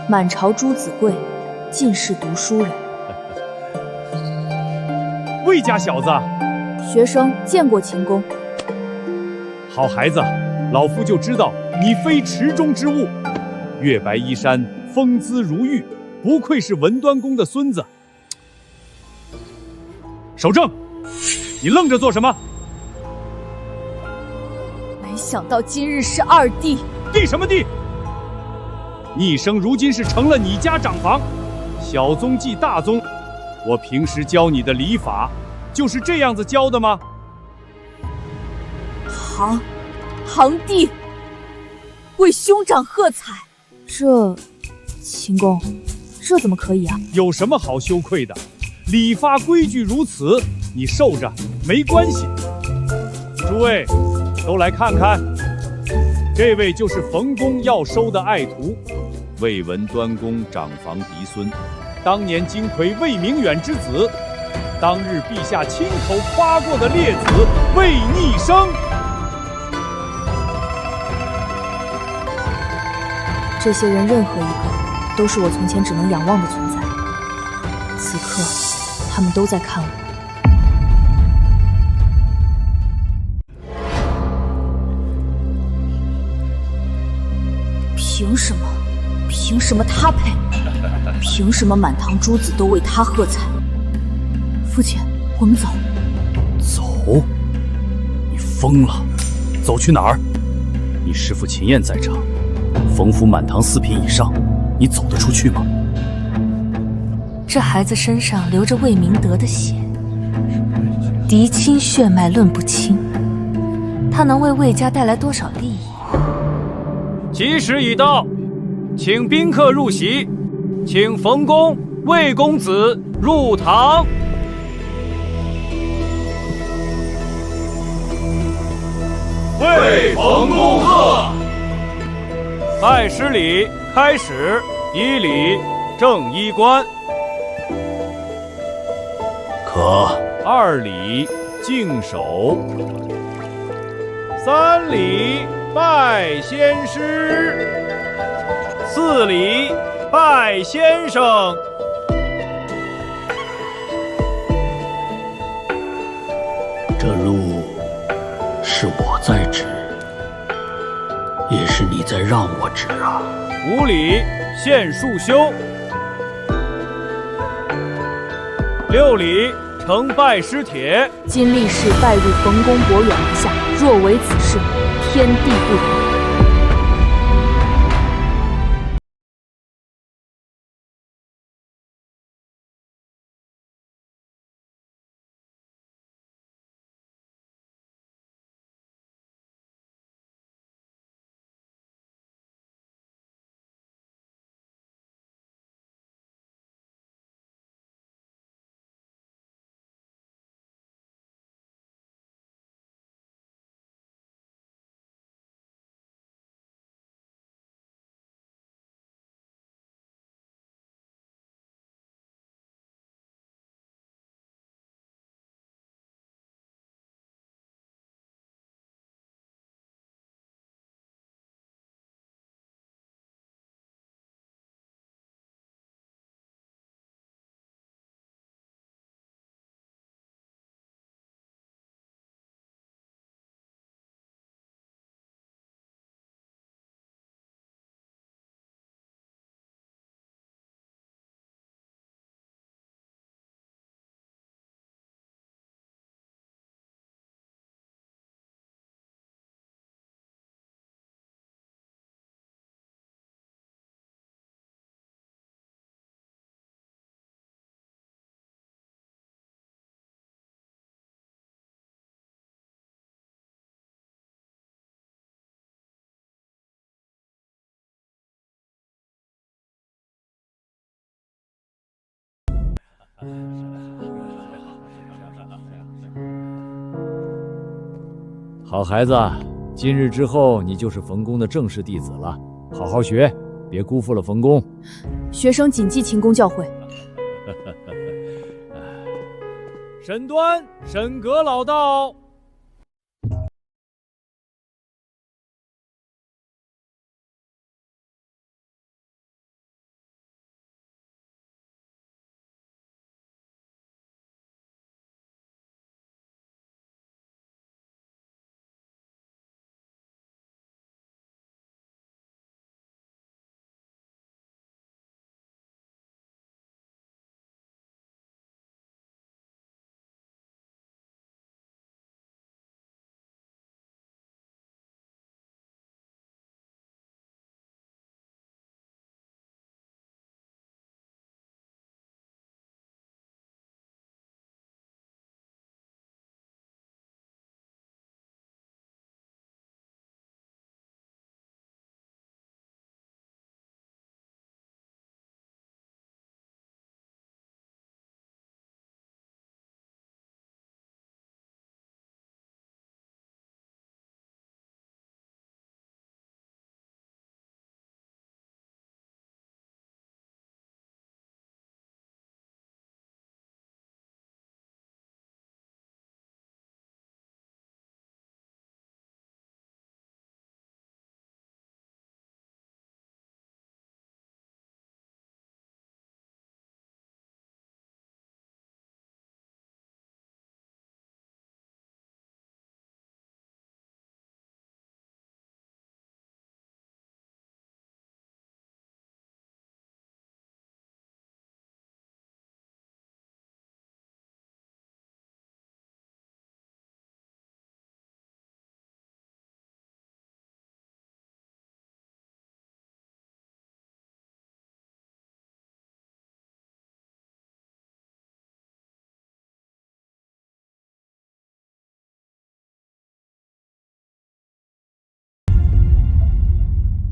满朝朱子贵，尽是读书人。魏家小子，学生见过秦公。好孩子，老夫就知道你非池中之物。月白衣衫，风姿如玉，不愧是文端公的孙子。守正，你愣着做什么？没想到今日是二弟。弟什么弟？逆生如今是成了你家长房，小宗继大宗。我平时教你的礼法，就是这样子教的吗？堂弟，为兄长喝彩。这，秦公，这怎么可以啊？有什么好羞愧的？礼法规矩如此，你受着没关系。诸位，都来看看，这位就是冯公要收的爱徒，魏文端公长房嫡孙，当年金魁魏明远之子，当日陛下亲口夸过的列子魏逆生。这些人任何一个都是我从前只能仰望的存在，此刻他们都在看我。凭什么？凭什么他配？凭什么满堂诸子都为他喝彩？父亲，我们走。走？你疯了？走去哪儿？你师父秦燕在场，冯府满堂4品以上，你走得出去吗？这孩子身上流着魏明德的血，嫡亲血脉论不清，他能为魏家带来多少利益？吉时已到，请宾客入席，请冯公、魏公子入堂。为冯公贺。拜师礼开始，以礼正衣冠。可2礼敬手，3礼拜先师，4礼拜先生。这路是我在指，也是是你在让我治啊！无礼，限束修。6礼，呈拜师帖。今立誓拜入冯公伯远门下，若违此事，天地不容。好孩子，今日之后你就是冯公的正式弟子了，好好学，别辜负了冯公。学生谨记秦公教诲。沈端、沈阁老道。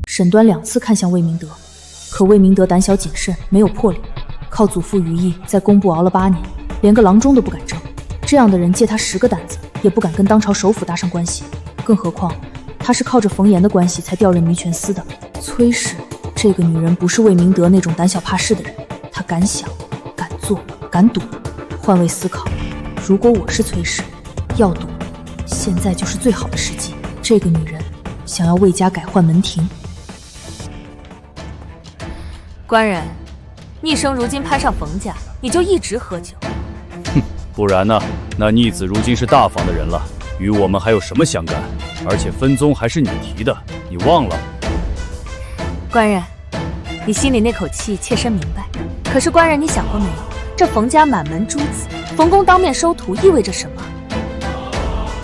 沈端2次看向魏明德，可魏明德胆小谨慎，没有魄力，靠祖父余毅在工部熬了8年，连个郎中都不敢争。这样的人借他10个胆子，也不敢跟当朝首辅搭上关系。更何况他是靠着冯岩的关系才调任弥权司的。崔氏这个女人不是魏明德那种胆小怕事的人，她敢想、敢做、敢赌。换位思考，如果我是崔氏，要赌，现在就是最好的时机。这个女人想要魏家改换门庭。官人，逆生如今攀上冯家，你就一直喝酒？哼，不然呢？那逆子如今是大房的人了，与我们还有什么相干？而且分宗还是你提的，你忘了官人，你心里那口气妾身明白。可是官人，你想过没有？这冯家满门诸子，冯公当面收徒意味着什么？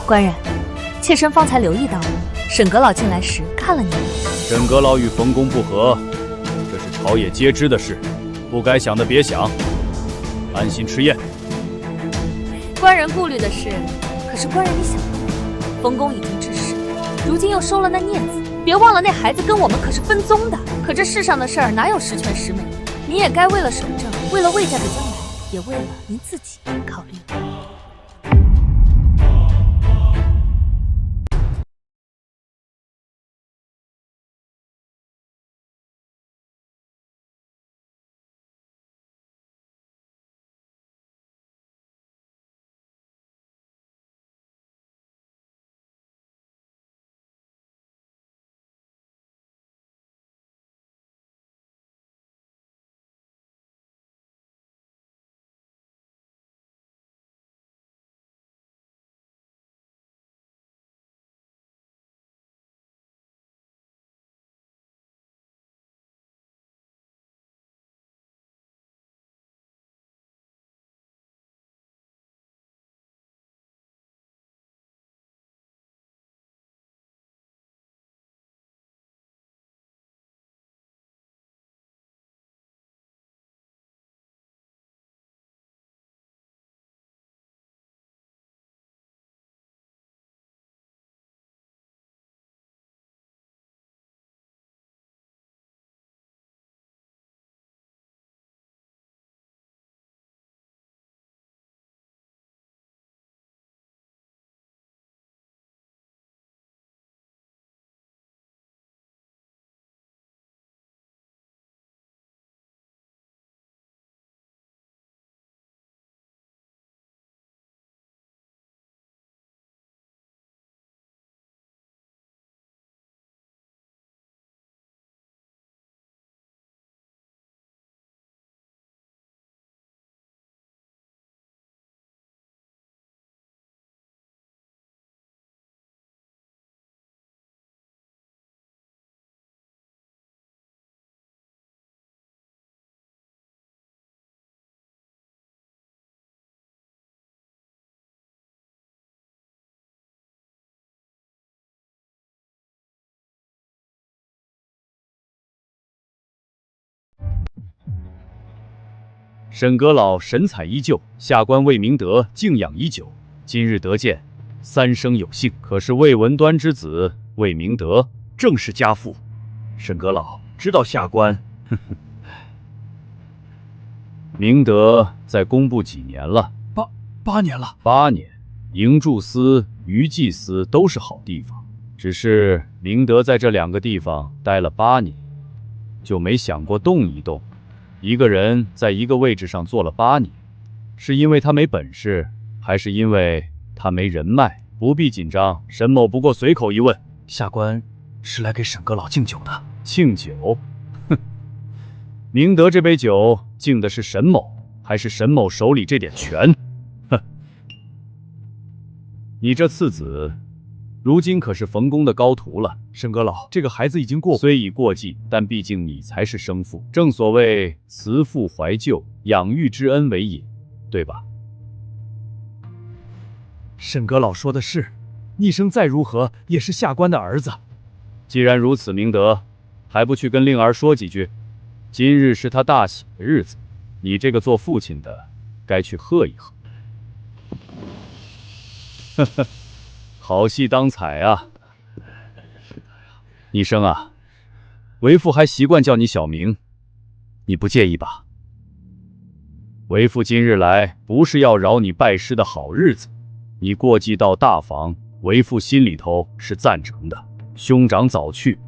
官人，妾身方才留意到了，沈阁老进来时看了你。沈阁老与冯公不和，这是朝野皆知的事，不该想的别想，安心吃宴。官人顾虑的是，可是官人你想过没有？冯公已经致仕，如今又收了那孽子，别忘了那孩子跟我们可是分宗的。可这世上的事儿哪有十全十美？你也该为了守正，为了魏家的将来，也为了您自己考虑。沈阁老神采依旧，下官魏明德敬仰已久，今日得见，三生有幸。可是魏文端之子魏明德正是家父，沈阁老知道下官。明德在工部几年了？8年了。8年，营柱司、余祭司都是好地方，只是明德在这2个地方待了8年，就没想过动一动。一个人在一个位置上坐了8年，是因为他没本事，还是因为他没人脉？不必紧张，沈某不过随口一问。下官是来给沈阁老敬酒的。敬酒？哼！明德这杯酒敬的是沈某，还是沈某手里这点权？哼！你这次子，如今可是冯公的高徒了。沈阁老，这个孩子已经过，虽已过继，但毕竟你才是生父。正所谓慈父怀旧，养育之恩为也，对吧？沈阁老说的是，逆生再如何也是下官的儿子。既然如此，明德还不去跟令儿说几句？今日是他大喜的日子，你这个做父亲的该去贺一贺。呵呵，好戏当彩啊！逆生啊，为父还习惯叫你小名，你不介意吧？为父今日来不是要扰你拜师的好日子，你过继到大房，为父心里头是赞成的。兄长早去，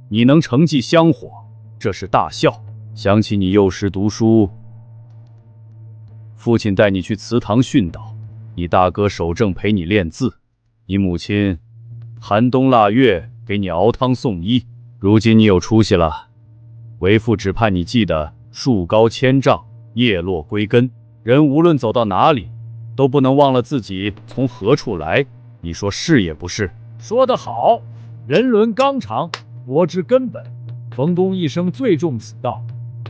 你能承继香火，这是大孝。想起你幼时读书，父亲带你去祠堂训导，你大哥守正陪你练字，你母亲寒冬腊月给你熬汤送医。如今你有出息了，为父只盼你记得树高千丈，叶落归根。人无论走到哪里，都不能忘了自己从何处来。你说是也不是？说得好，人伦纲常，国之根本。冯公一生最重此道，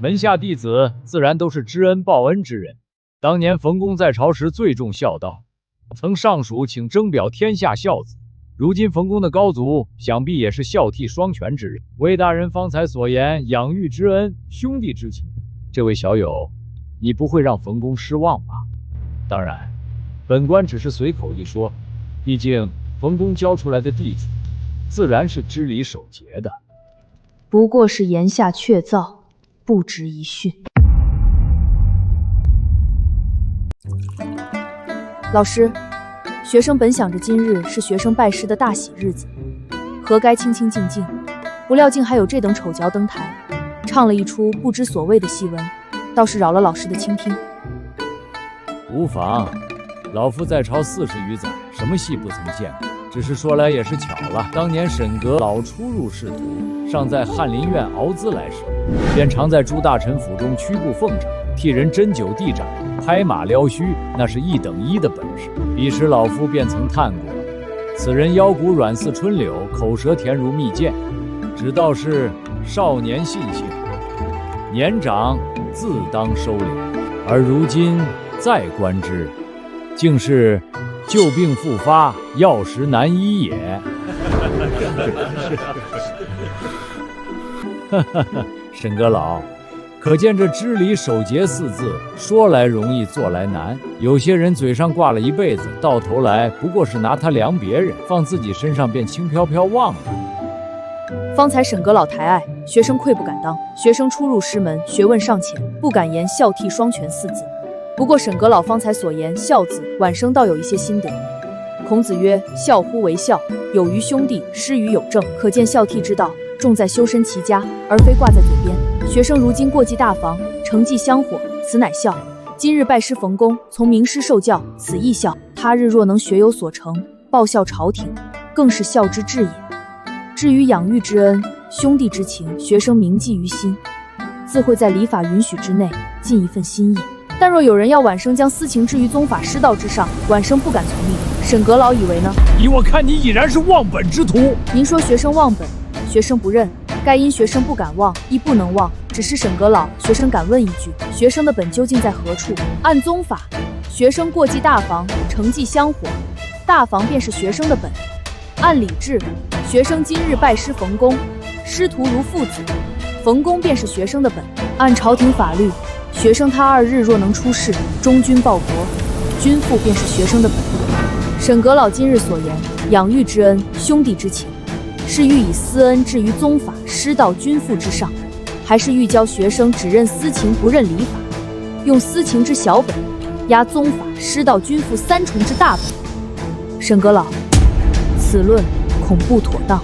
门下弟子自然都是知恩报恩之人。当年冯公在朝时最重孝道，曾上书请征表天下孝子。如今冯公的高祖想必也是孝悌双全之人。魏大人方才所言养育之恩，兄弟之情，这位小友，你不会让冯公失望吧？当然，本官只是随口一说，毕竟冯公教出来的弟子，自然是知礼守节的。不过是言下确凿，不值一训。老师，学生本想着今日是学生拜师的大喜日子，何该清清静静，不料竟还有这等丑角登台，唱了一出不知所谓的戏文，倒是扰了老师的倾听。无妨，老夫在朝40余载，什么戏不曾见过。只是说来也是巧了，当年沈阁老初入仕途，尚在翰林院熬资来时，便常在诸大臣府中屈步奉承，替人斟酒递盏，拍马撩须，那是1等1的本事。彼时老夫便曾探过，此人腰骨软似春柳，口舌甜如蜜饯，只道是少年信性，年长自当收敛。而如今再观之，竟是旧病复发，药石难医也。沈阁老，可见这知礼守节4字，说来容易，做来难。有些人嘴上挂了一辈子，到头来不过是拿它量别人，放自己身上便轻飘飘忘了。方才沈阁老抬爱，学生愧不敢当。学生初入师门，学问尚浅，不敢言孝悌双全4字。不过沈阁老方才所言孝字，晚生倒有一些心得。孔子曰：孝乎为孝，有于兄弟，施于有政。可见孝悌之道，重在修身齐家，而非挂在嘴边。学生如今过继大房，承继香火，此乃孝。今日拜师冯公，从名师受教，此亦孝。他日若能学有所成，报效朝廷，更是孝之至也。至于养育之恩、兄弟之情，学生铭记于心，自会在礼法允许之内尽一份心意。但若有人要晚生将私情置于宗法师道之上，晚生不敢从命。沈阁老以为呢？依我看，你已然是忘本之徒。您说学生忘本，学生不认，该因学生不敢忘，亦不能忘。只是沈阁老，学生敢问一句：学生的本究竟在何处？按宗法，学生过继大房，承继香火，大房便是学生的本。按礼制，学生今日拜师冯公，师徒如父子，冯公便是学生的本。按朝廷法律，学生他2日若能出仕，忠君报国，君父便是学生的本。沈阁老今日所言，养育之恩、兄弟之情，是欲以私恩置于宗法师道君父之上，还是欲教学生只认私情不认礼法，用私情之小本压宗法师道君父3重之大本？沈阁老，此论恐不妥当。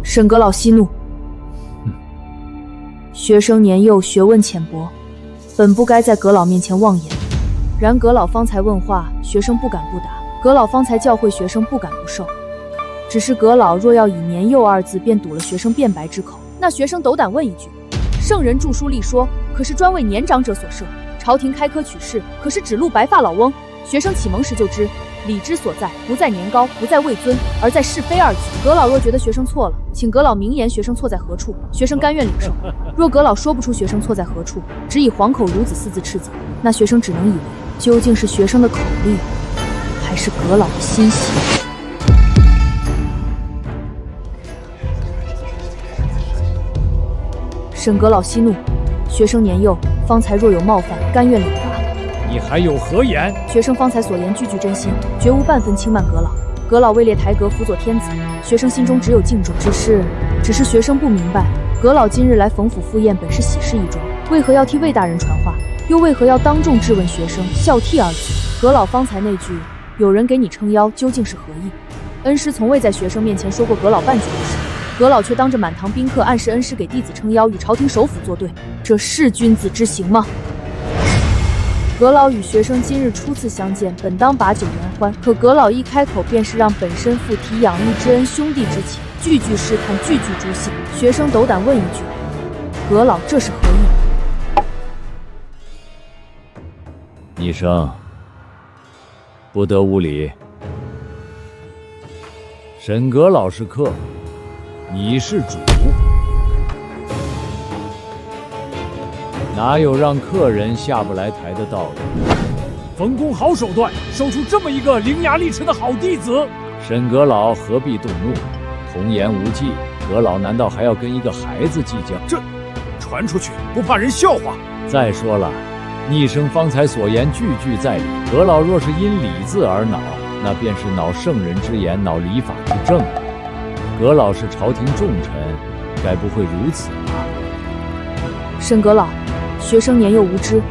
沈阁老息怒，学生年幼，学问浅薄，本不该在阁老面前妄言。然阁老方才问话，学生不敢不答；阁老方才教诲学生，不敢不受。只是阁老若要以年幼2字便堵了学生辩白之口，那学生斗胆问一句：圣人著书立说，可是专为年长者所设；朝廷开科取士，可是只录白发老翁。学生启蒙时就知，礼之所在，不在年高，不在位尊，而在是非2字。阁老若觉得学生错了，请阁老明言学生错在何处，学生甘愿领受。若阁老说不出学生错在何处，只以黄口孺子4字斥责，那学生只能以为究竟是学生的口力，还是阁老的心邪？沈阁老息怒，学生年幼，方才若有冒犯，甘愿领罚。你还有何言？学生方才所言句句真心，绝无半分轻慢阁老。阁老位列台阁辅佐天子，学生心中只有敬重。只是学生不明白，阁老今日来冯府赴宴，本是喜事一桩，为何要替魏大人传话？又为何要当众质问学生孝悌二字？阁老方才那句“有人给你撑腰”，究竟是何意？恩师从未在学生面前说过阁老半句不是，阁老却当着满堂宾客暗示恩师给弟子撑腰，与朝廷首辅作对，这是君子之行吗？阁老与学生今日初次相见，本当把酒言欢，可阁老一开口便是让本身附体养育之恩、兄弟之情，句句试探，句句诛心。学生斗胆问一句：阁老这是何意？逆生，不得无礼。沈阁老是客，你是主，哪有让客人下不来台的道理？冯公好手段，收出这么一个伶牙俐齿的好弟子。沈阁老何必动怒？童言无忌，阁老难道还要跟一个孩子计较？这传出去不怕人笑话？再说了，逆生方才所言句句在理，阁老若是因礼字而恼，那便是恼圣人之言，恼礼法之正。阁老是朝廷重臣，该不会如此吧？沈阁老，学生年幼无知，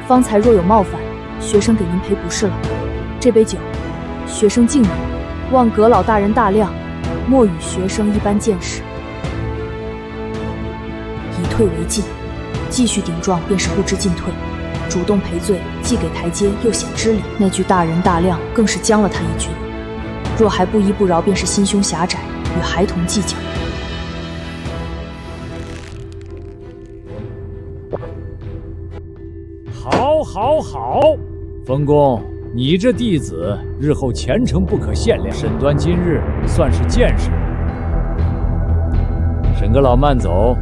方才若有冒犯，学生给您赔不是了。这杯酒，学生敬您，望阁老大人大量，莫与学生一般见识。以退为进，继续顶撞便是不知进退。主动赔罪，既给台阶，又显知礼。那句大人大量，更是将了他一军。若还不依不饶，便是心胸狭窄，与孩童计较。好，冯公，你这弟子日后前程不可限量。沈端今日算是见识了。沈阁老慢走。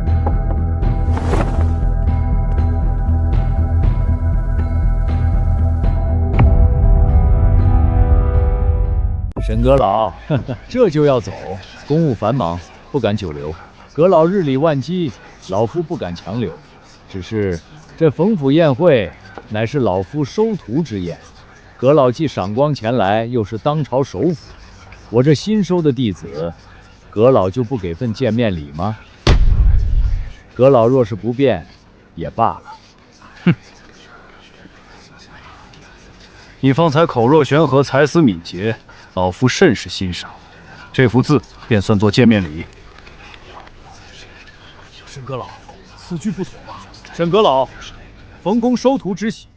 沈阁老，这就要走，公务繁忙，不敢久留。阁老日理万机，老夫不敢强留。只是这冯府宴会，乃是老夫收徒之宴。阁老既赏光前来，又是当朝首辅，我这新收的弟子，阁老就不给份见面礼吗？阁老若是不便，也罢了。哼，你方才口若悬河，才思敏捷。老夫甚是欣赏，这幅字便算作见面礼。沈阁老，此句不妥吧？沈阁老，冯公收徒之喜，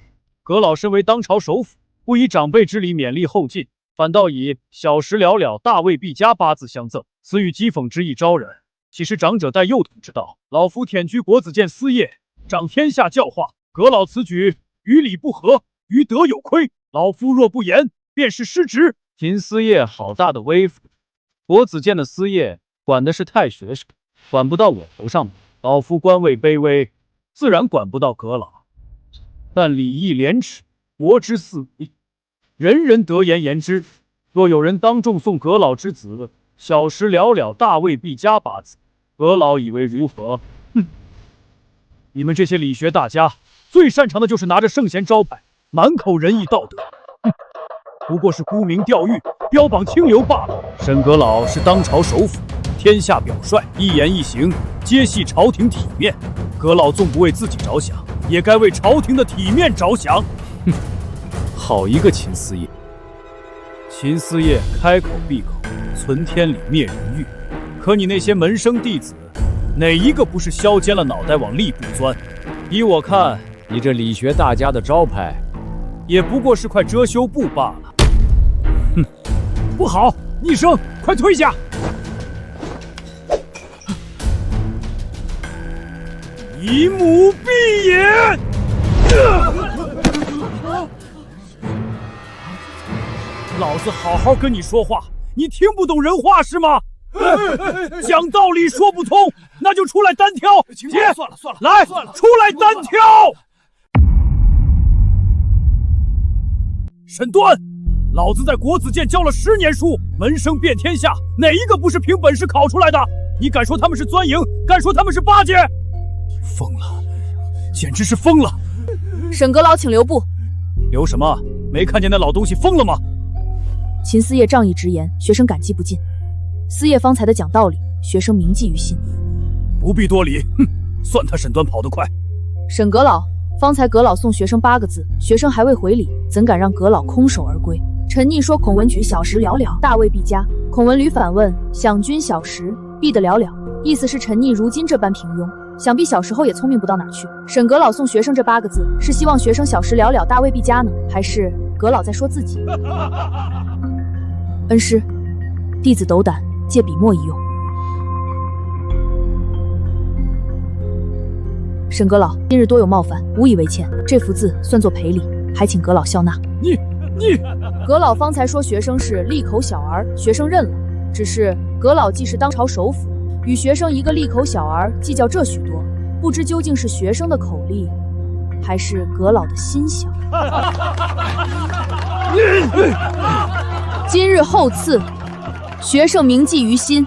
阁老身为当朝首辅，不以长辈之礼勉励后进，反倒以小时了了，大未必佳八字相赠，此与讥讽之意招人，岂是长者带幼童之道？老夫忝居国子监司业，掌天下教化，阁老此举于理不合，于德有亏，老夫若不言，便是失职。秦司业好大的威风，国子监的司业管的是太学生，管不到我头上。老夫官位卑微，自然管不到阁老。但礼义廉耻，国之四维，人人得言言之。若有人当众送阁老之子，小时了了，大未必佳八字，阁老以为如何？哼！你们这些理学大家，最擅长的就是拿着圣贤招牌，满口仁义道德。不过是沽名钓誉，标榜清流罢了。沈阁老是当朝首辅，天下表率，一言一行皆系朝廷体面。阁老纵不为自己着想，也该为朝廷的体面着想。哼，好一个秦司业！秦司业开口闭口存天理灭人欲，可你那些门生弟子，哪一个不是削尖了脑袋往吏部钻？依我看，你这理学大家的招牌，也不过是块遮羞布罢了。哼，不好！逆生，快退下！以母必也！老子好好跟你说话，你听不懂人话是吗？讲道理说不通，那就出来单挑！姐，算了，来，出来单挑！沈端，老子在国子监教了10年书，门生遍天下，哪一个不是凭本事考出来的？你敢说他们是钻营？敢说他们是巴结？疯了！简直是疯了！沈阁老，请留步。留什么？没看见那老东西疯了吗？秦思业仗义直言，学生感激不尽。思业方才的讲道理，学生铭记于心。不必多礼，哼，算他沈端跑得快。沈阁老，方才阁老送学生8个字，学生还未回礼，怎敢让阁老空手而归？陈逆说孔文举小时了了，大未必佳。孔文履反问：想君小时必得了了，意思是陈逆如今这般平庸，想必小时候也聪明不到哪儿去。沈阁老送学生这8个字，是希望学生小时了了，大未必佳呢，还是阁老在说自己？恩师，弟子斗胆，借笔墨一用。沈阁老，今日多有冒犯，无以为歉，这幅字算作赔礼，还请阁老笑纳。你，阁老方才说学生是利口小儿，学生认了。只是阁老既是当朝首辅，与学生一个利口小儿计较这许多，不知究竟是学生的口利，还是阁老的心小。今日厚赐，学生铭记于心。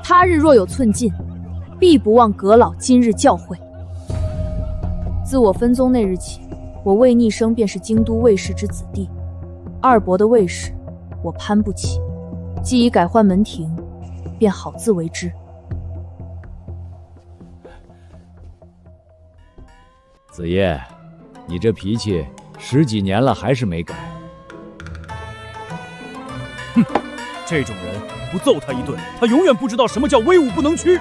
他日若有寸进，必不忘阁老今日教诲。自我分宗那日起，我魏逆生便是京都卫士之子弟，二伯的卫士，我攀不起。既已改换门庭，便好自为之。子夜，你这脾气10几年了还是没改。哼，这种人不揍他一顿，他永远不知道什么叫威武不能屈。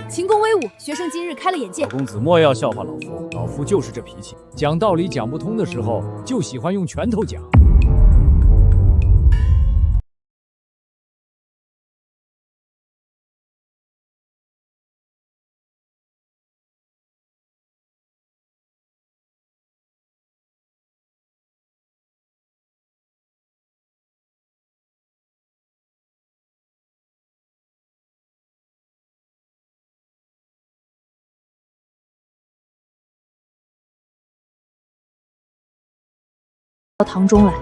秦公威武，学生今日开了眼界。公子莫要笑话老夫，老夫就是这脾气，讲道理讲不通的时候，就喜欢用拳头讲。到堂中来。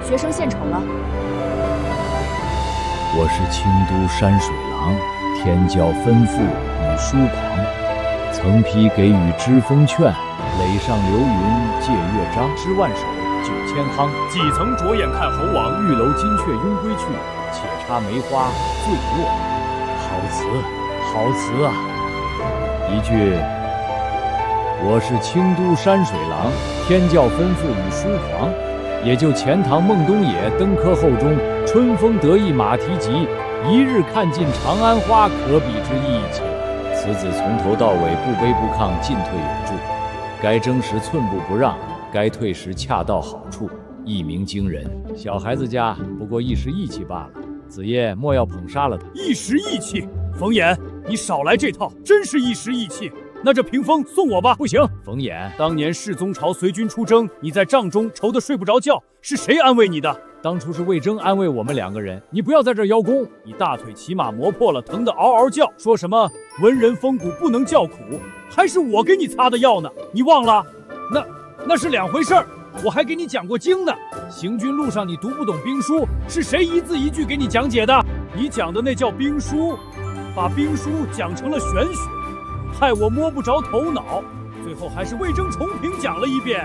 学生献丑了。我是清都山水郎，天教吩咐与疏狂，曾批给予知风劝，垒上流云借乐章，诗万首9000行，几曾着眼看猴王，玉楼金阙拥归去，且插梅花醉卧。好词，好词啊！一句我是清都山水郎，天教吩咐与疏狂，也就钱塘孟东野登科后中春风得意马蹄疾，一日看尽长安花，可比之意切。此子从头到尾不卑不亢，进退有度，该争时寸步不让，该退时恰到好处，一鸣惊人。小孩子家不过一时义气罢了，子夜莫要捧杀了他。一时义气，冯衍，你少来这套，真是一时义气。那这屏风送我吧。不行，冯衍，当年世宗朝随军出征，你在帐中愁得睡不着觉，是谁安慰你的？当初是魏征安慰我们2个人，你不要在这邀功。你大腿骑马磨破了，疼得嗷嗷叫，说什么文人风骨不能叫苦，还是我给你擦的药呢？你忘了？那是2回事儿。我还给你讲过经呢。行军路上你读不懂兵书，是谁一字一句给你讲解的？你讲的那叫兵书，把兵书讲成了玄学，害我摸不着头脑。最后还是魏征重评讲了一遍。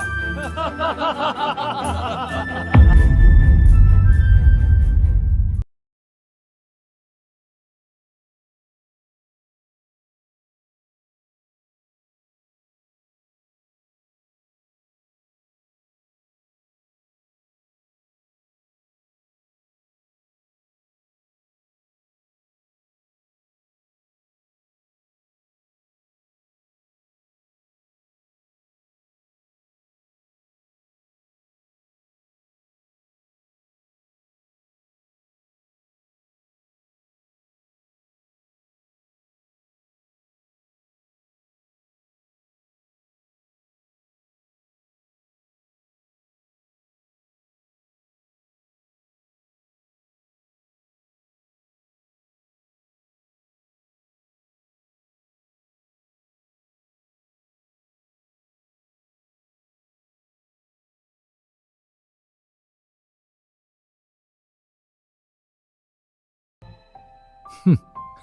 哼，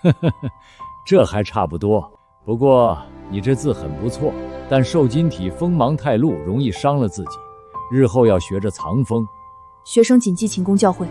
呵呵呵，这还差不多。不过你这字很不错，但受金体锋芒太露，容易伤了自己。日后要学着藏锋。学生谨记寝宫教诲。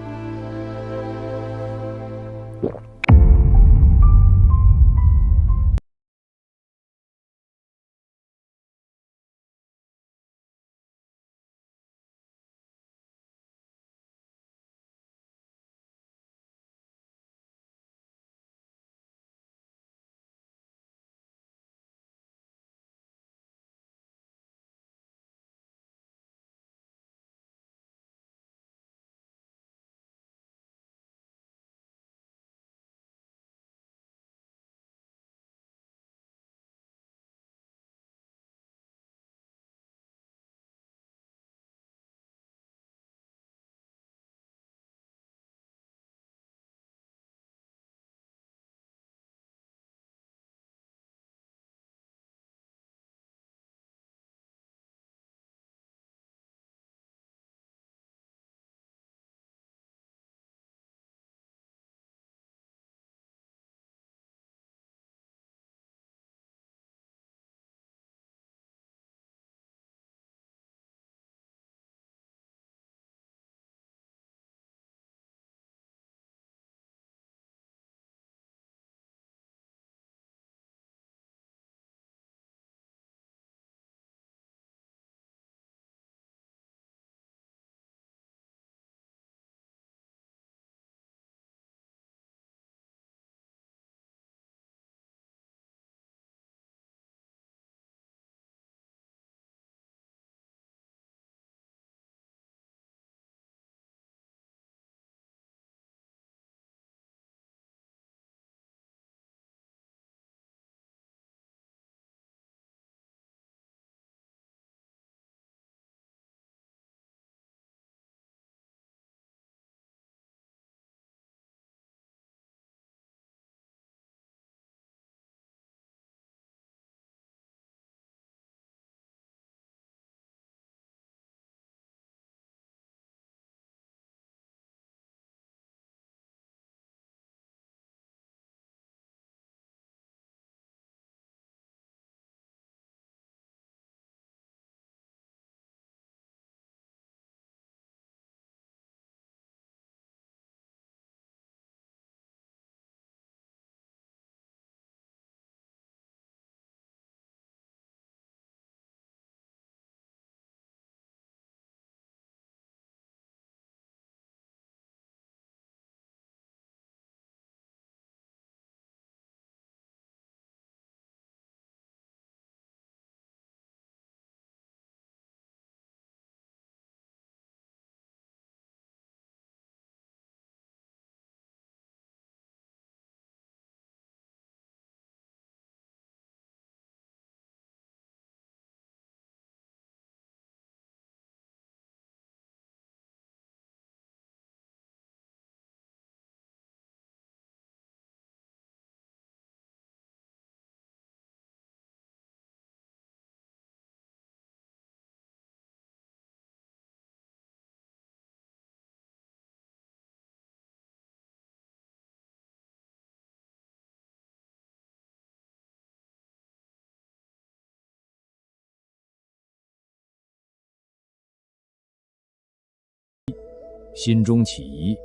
心中起疑，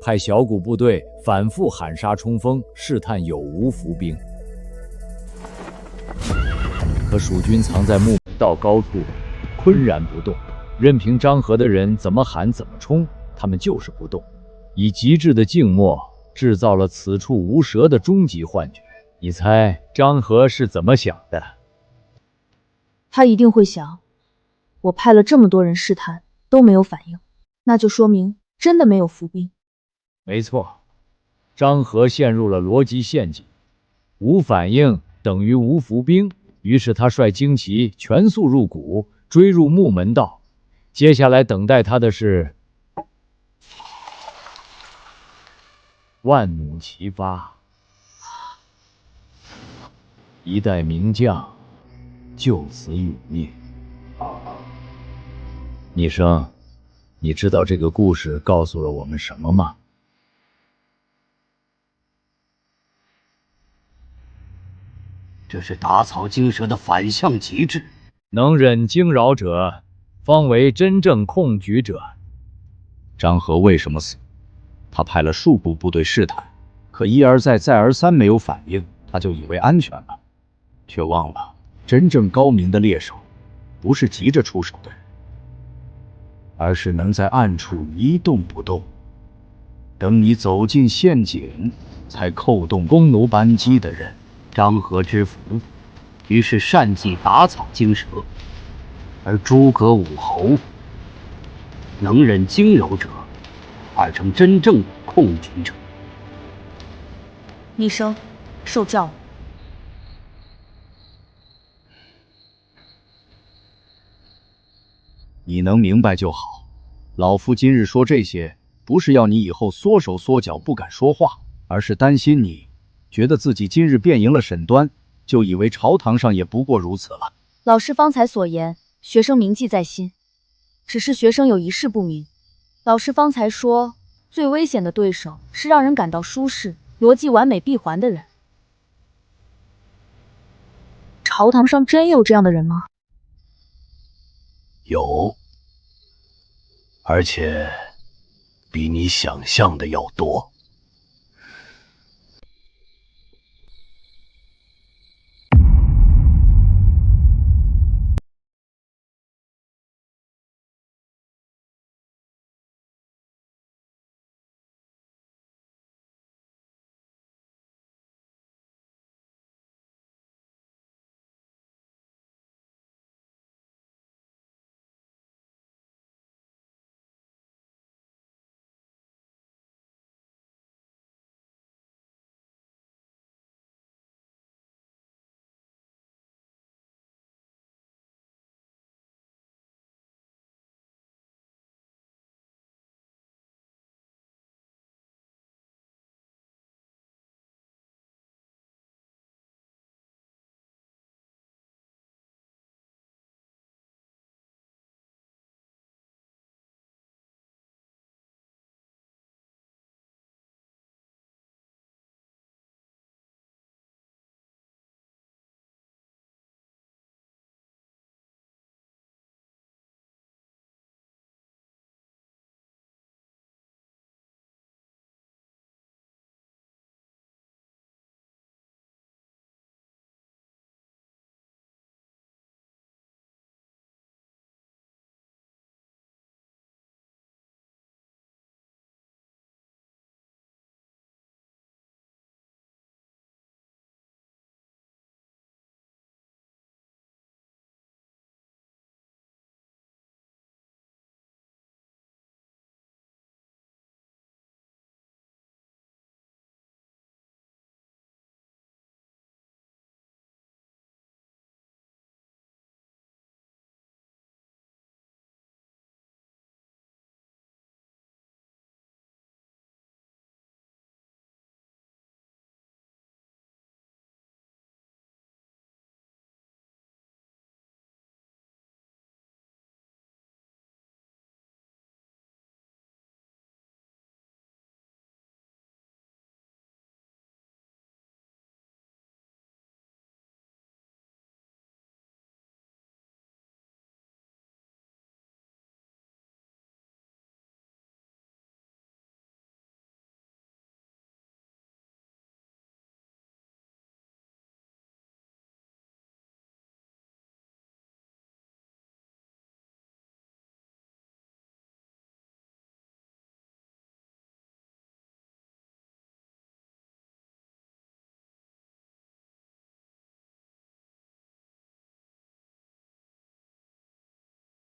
派小股部队反复喊杀冲锋，试探有无伏兵。可蜀军藏在木门道高处，岿然不动，任凭张合的人怎么喊怎么冲，他们就是不动，以极致的静默制造了此处无蛇的终极幻觉。你猜张合是怎么想的？他一定会想，我派了这么多人试探，都没有反应，那就说明真的没有伏兵。没错，张合陷入了逻辑陷阱，无反应等于无伏兵。于是他率精骑全速入谷，追入木门道。接下来等待他的是万弩齐发，一代名将就此陨灭。逆生，你知道这个故事告诉了我们什么吗？这是打草惊蛇的反向极致。能忍惊扰者，方为真正控局者。张合为什么死？他派了数部部队试探，可一而再再而三没有反应，他就以为安全了，却忘了真正高明的猎手，不是急着出手的人，而是能在暗处一动不动，等你走进陷阱，才扣动弓弩扳机的人。张合之福，于是善计打草惊蛇，而诸葛武侯能忍惊扰者，而成真正的控局者。逆生，受教了。你能明白就好。老夫今日说这些，不是要你以后缩手缩脚不敢说话，而是担心你觉得自己今日辩赢了沈端，就以为朝堂上也不过如此了。老师方才所言，学生铭记在心。只是学生有一事不明，老师方才说，最危险的对手是让人感到舒适、逻辑完美闭环的人。朝堂上真有这样的人吗？有，而且比你想象的要多。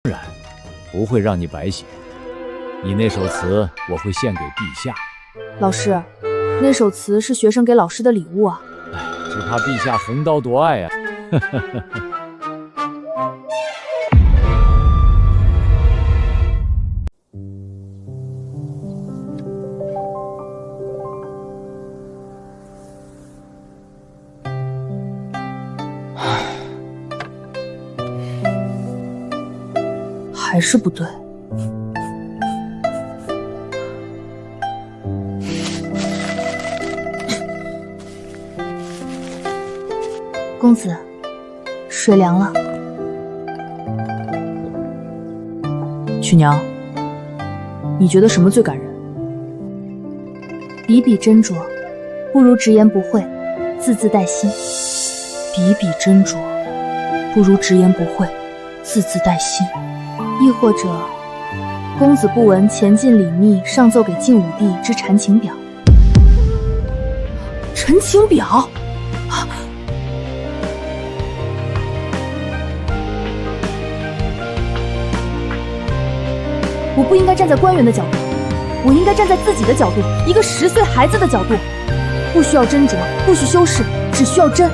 当然不会让你白写，你那首词我会献给陛下。老师，那首词是学生给老师的礼物啊。只怕陛下横刀夺爱啊！还是不对。公子，水凉了。曲娘，你觉得什么最感人？笔笔斟酌，不如直言不讳，字字带心。笔笔斟酌，不如直言不讳，字字带心。亦或者，公子不闻前晋李密上奏给晋武帝之陈情表。陈情表？我不应该站在官员的角度，我应该站在自己的角度，一个10岁孩子的角度，不需要斟酌，不需修饰，只需要真。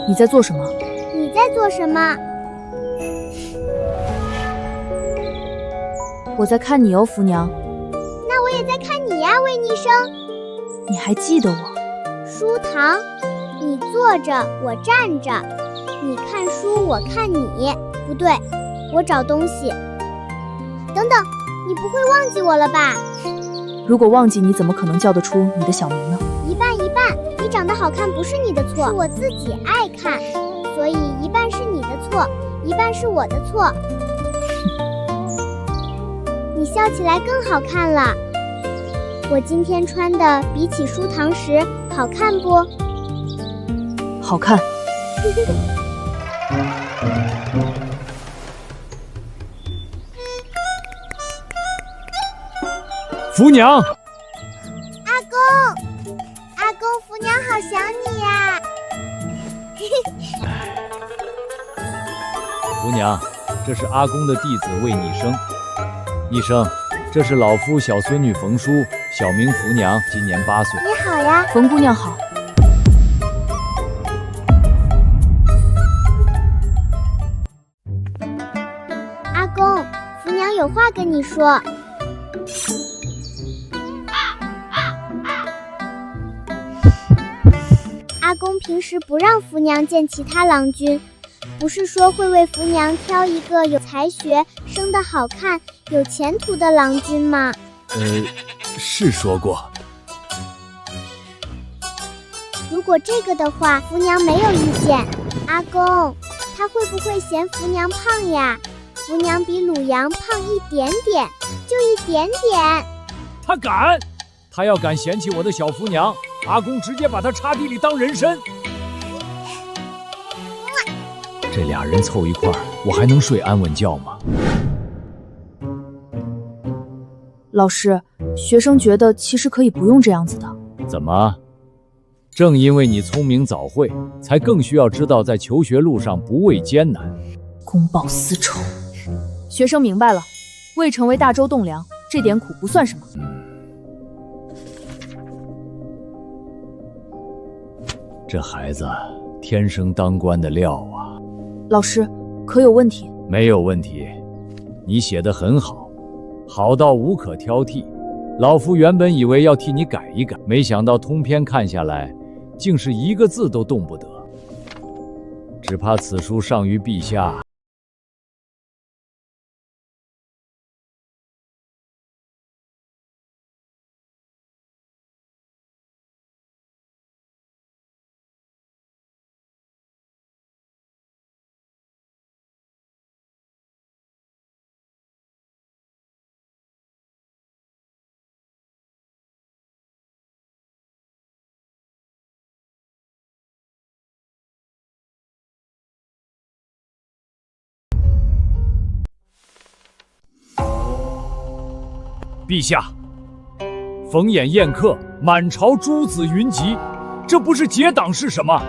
你在做什么？你在做什么？我在看你哦，福娘。那我也在看你呀，魏逆生。你还记得我？书堂，你坐着，我站着；你看书，我看你。不对，我找东西。等等，你不会忘记我了吧？如果忘记，你怎么可能叫得出你的小名呢？一半一半，你长得好看不是你的错，是我自己爱看，所以一半是你的错，一半是我的错。你笑起来更好看了。我今天穿的比起书堂时好看不？好看。福娘，阿公，福娘好想你呀！福娘，这是阿公的弟子魏逆生。逆生，这是老夫小孙女冯淑，小名福娘，今年8岁。你好呀，冯姑娘好。阿公，福娘有话跟你说。阿公平时不让福娘见其他郎君，不是说会为福娘挑一个有才学、生得好看、有前途的郎君吗？是说过。如果这个的话，福娘没有意见。阿公，他会不会嫌福娘胖呀？福娘比鲁阳胖一点点，就一点点。他敢？他要敢嫌弃我的小福娘，阿公直接把他插地里当人参。这俩人凑一块儿，我还能睡安稳觉吗？老师，学生觉得其实可以不用这样子的。怎么？正因为你聪明早慧，才更需要知道在求学路上不畏艰难。公报私仇。学生明白了，未成为大周栋梁，这点苦不算什么。这孩子天生当官的料啊！老师，可有问题？没有问题，你写得很好，好到无可挑剔。老夫原本以为要替你改一改，没想到通篇看下来，竟是一个字都动不得。只怕此书上于陛下。陛下，逢眼宴客，满朝诸子云集，这不是结党是什么？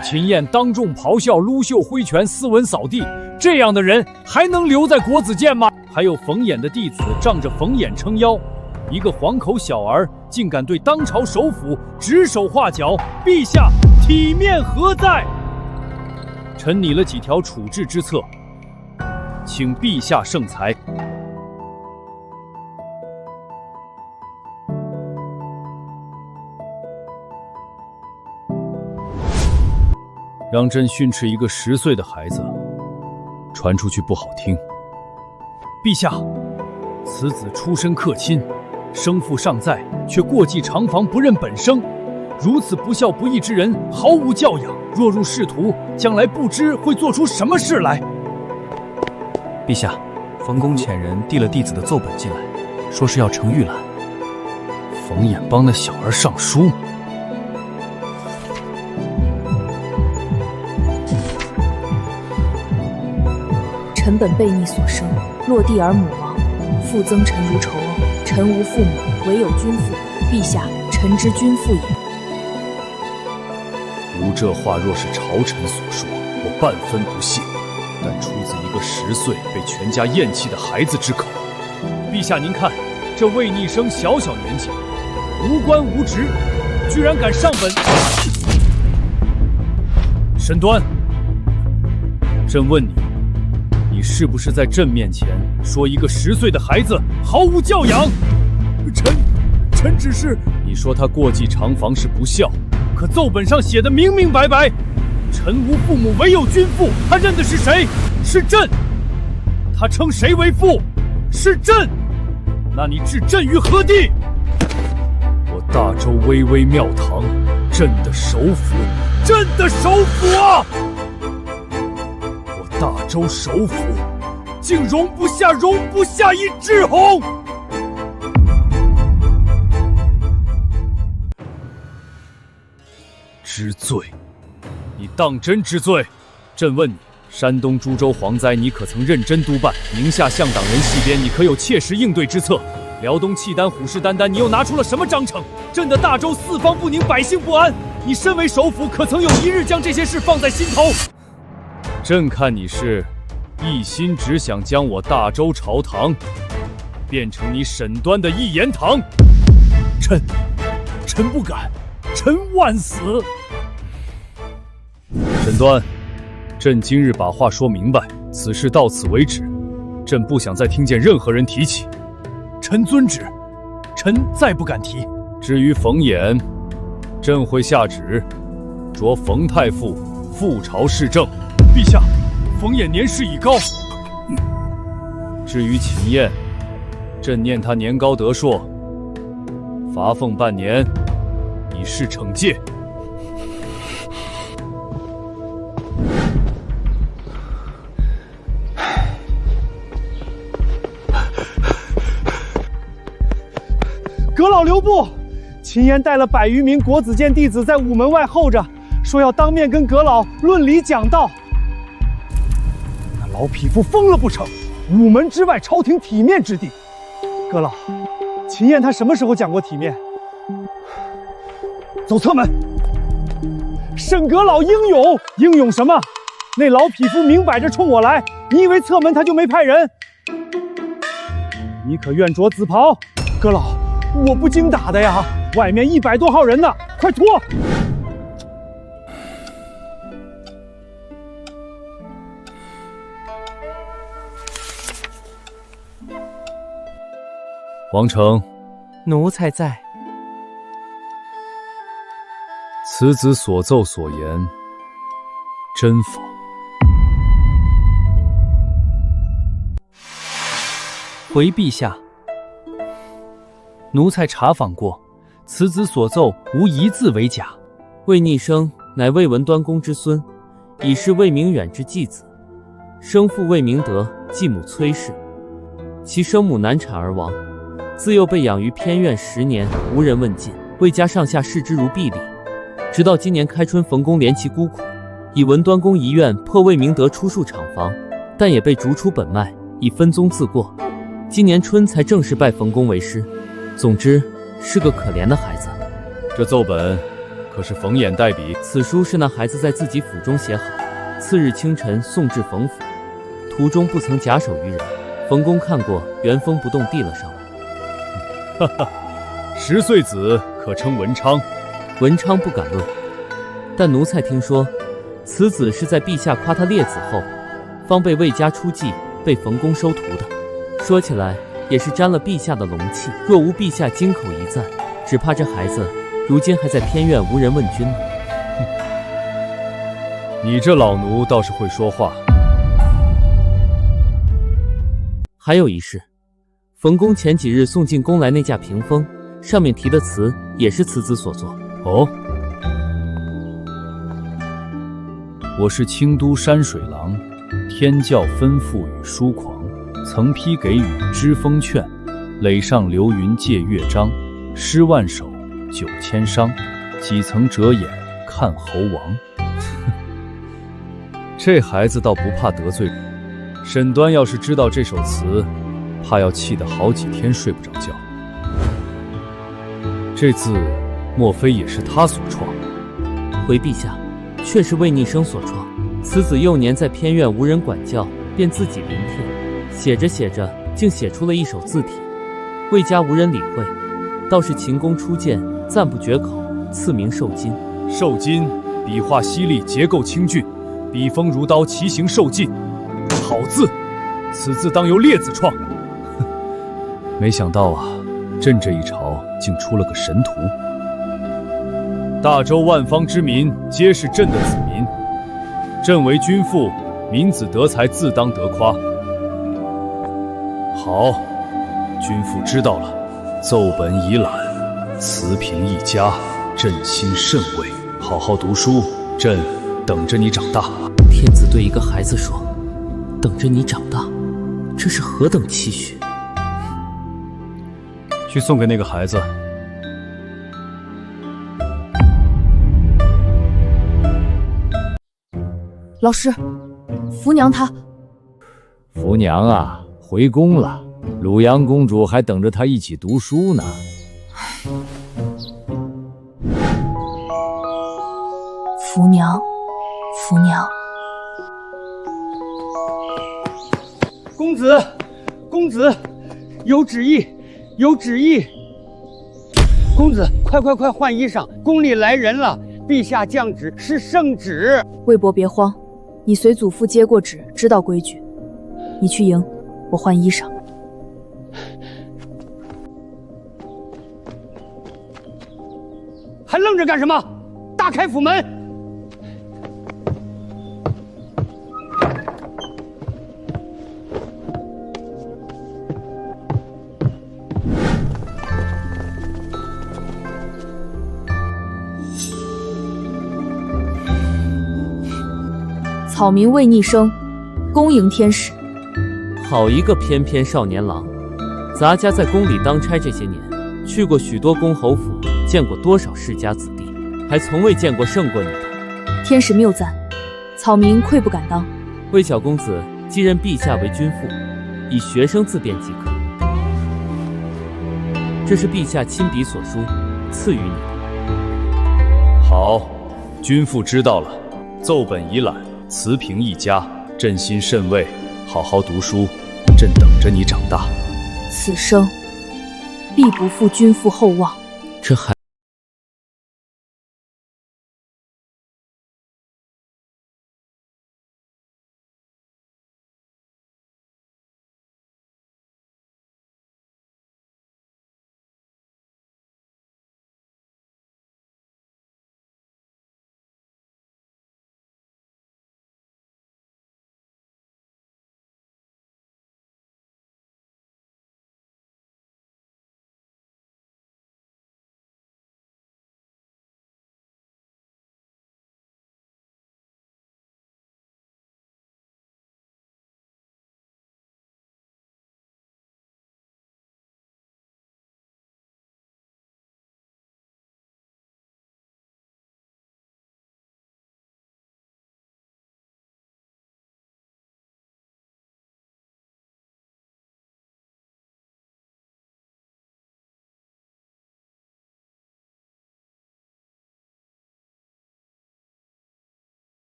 秦燕当众咆哮，撸袖挥拳，斯文扫地，这样的人还能留在国子监吗？还有冯衍的弟子仗着冯衍撑腰，一个黄口小儿竟敢对当朝首辅指手画脚，陛下体面何在？臣拟了几条处置之策，请陛下圣裁。让朕训斥一个10岁的孩子，传出去不好听。陛下，此子出身客卿，生父尚在，却过继长房，不认本生，如此不孝不义之人，毫无教养。若入仕途，将来不知会做出什么事来。陛下，冯公遣人递了弟子的奏本进来，说是要呈御览。冯衍帮那小儿上书。臣本悖逆所生，落地而母亡，父增臣如仇欧。臣无父母，唯有君父。陛下，臣知君父也。吾这话若是朝臣所说，我半分不信，但出自一个10岁被全家厌弃的孩子之口。陛下，您看，这魏逆生小小年纪，无官无职，居然敢上本。沈端，朕问你，你是不是在朕面前说一个10岁的孩子毫无教养？臣只是……你说他过继长房是不孝，可奏本上写的明明白白，臣无父母，唯有君父。他认的是谁？是朕。他称谁为父？是朕。那你置朕于何地？我大周巍巍庙堂，朕的首辅，朕的首辅啊！我大周首辅，竟容不下一志宏！知罪，你当真知罪？朕问你，山东株洲蝗灾，你可曾认真督办？宁夏向党人戏编，你可有切实应对之策？辽东契丹虎视眈眈，你又拿出了什么章程？朕的大周四方不宁，百姓不安，你身为首辅，可曾有一日将这些事放在心头？朕看你是一心只想将我大周朝堂变成你沈端的一言堂。臣不敢，臣万死。沈端，朕今日把话说明白，此事到此为止，朕不想再听见任何人提起。臣遵旨，臣再不敢提。至于冯衍，朕会下旨着冯太傅复朝市政。陛下，冯衍年事已高。至于秦燕，朕念他年高德硕，罚俸半年，以示惩戒。阁老留步！秦燕带了100余名国子监弟子在午门外候着，说要当面跟阁老论理讲道。那老匹夫疯了不成？午门之外，朝廷体面之地。阁老，秦燕他什么时候讲过体面？走侧门。沈阁老英勇，英勇什么？那老匹夫明摆着冲我来，你以为侧门他就没派人？你可愿着紫袍？阁老，我不经打的呀，外面100多号人呢，快脱！王成，奴才在。此子所奏所言，真否？回陛下，奴才查访过，此子所奏无一字为假。魏逆生乃魏文端公之孙，已是魏明远之继子，生父魏明德，继母崔氏，其生母难产而亡。自幼被养于偏院10年，无人问津，魏家上下视之如敝履。直到今年开春，冯公怜其孤苦，以文端公遗愿破魏明德出戍厂房，但也被逐出本脉，以分宗自过。今年春才正式拜冯公为师。总之，是个可怜的孩子。这奏本可是冯衍代笔？此书是那孩子在自己府中写好，次日清晨送至冯府，途中不曾假手于人。冯公看过，原封不动递了上来。哈哈，10岁子可称文昌。文昌不敢论，但奴才听说，此子是在陛下夸他烈子后，方被魏家出计，被冯公收徒的。说起来，也是沾了陛下的龙气。若无陛下金口一赞，只怕这孩子如今还在偏院无人问津呢。你这老奴倒是会说话。还有一事，冯公前几日送进宫来那架屏风，上面题的词也是此子所作。哦，我是清都山水郎，天教吩咐与疏狂，曾批给予知风劝，垒上流云借乐章，诗万首9000觞，几曾折眼看猴王。这孩子倒不怕得罪人，沈端要是知道这首词，怕要气得好几天睡不着觉。这字莫非也是他所创？回陛下，确是魏逆生所创。此子幼年在偏院无人管教，便自己临帖，写着写着，竟写出了一首字体。魏家无人理会，倒是秦公初见，赞不绝口，赐名寿金。寿金，笔画犀利，结构清俊，笔锋如刀，其形受尽。好字，此字当由烈子创。没想到啊，朕这一朝竟出了个神徒。大周万方之民皆是朕的子民，朕为君父，民子德才自当得夸。好，君父知道了，奏本已览，词评一家，朕心甚慰。好好读书，朕等着你长大。天子对一个孩子说：“等着你长大”，这是何等期许！去送给那个孩子。老师，福娘她……福娘啊，回宫了。鲁阳公主还等着她一起读书呢。福娘，福娘。公子，公子，有旨意，有旨意。公子，快换衣裳，宫里来人了。陛下降旨是圣旨。魏伯别慌，你随祖父接过旨，知道规矩。你去营，我换衣裳。还愣着干什么？大开府门！草民魏逆生，恭迎天使。好一个翩翩少年郎！咱家在宫里当差这些年，去过许多公侯府，见过多少世家子弟，还从未见过胜过你的。天使谬赞，草民愧不敢当。魏小公子继任陛下为君父，以学生自便即可。这是陛下亲笔所书，赐予你的。好，君父知道了，奏本已览，词评一家，朕心甚慰。好好读书，朕等着你长大。此生必不负君父厚望。这还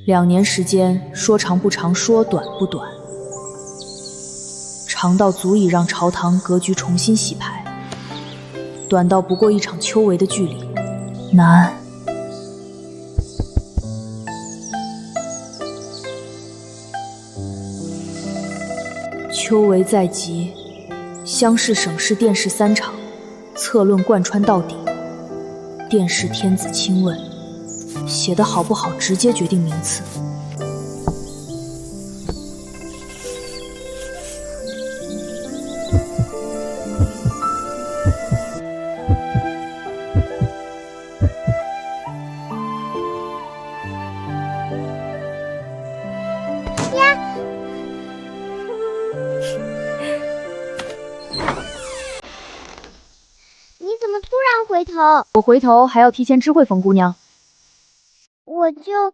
2年时间，说长不长，说短不短，长到足以让朝堂格局重新洗牌，短到不过一场秋闱的距离，难。秋闱在即，乡试、省试、殿试3场，策论贯穿到底。殿试天子亲问，写得好不好，直接决定名次。回头，我回头还要提前知会冯姑娘。我就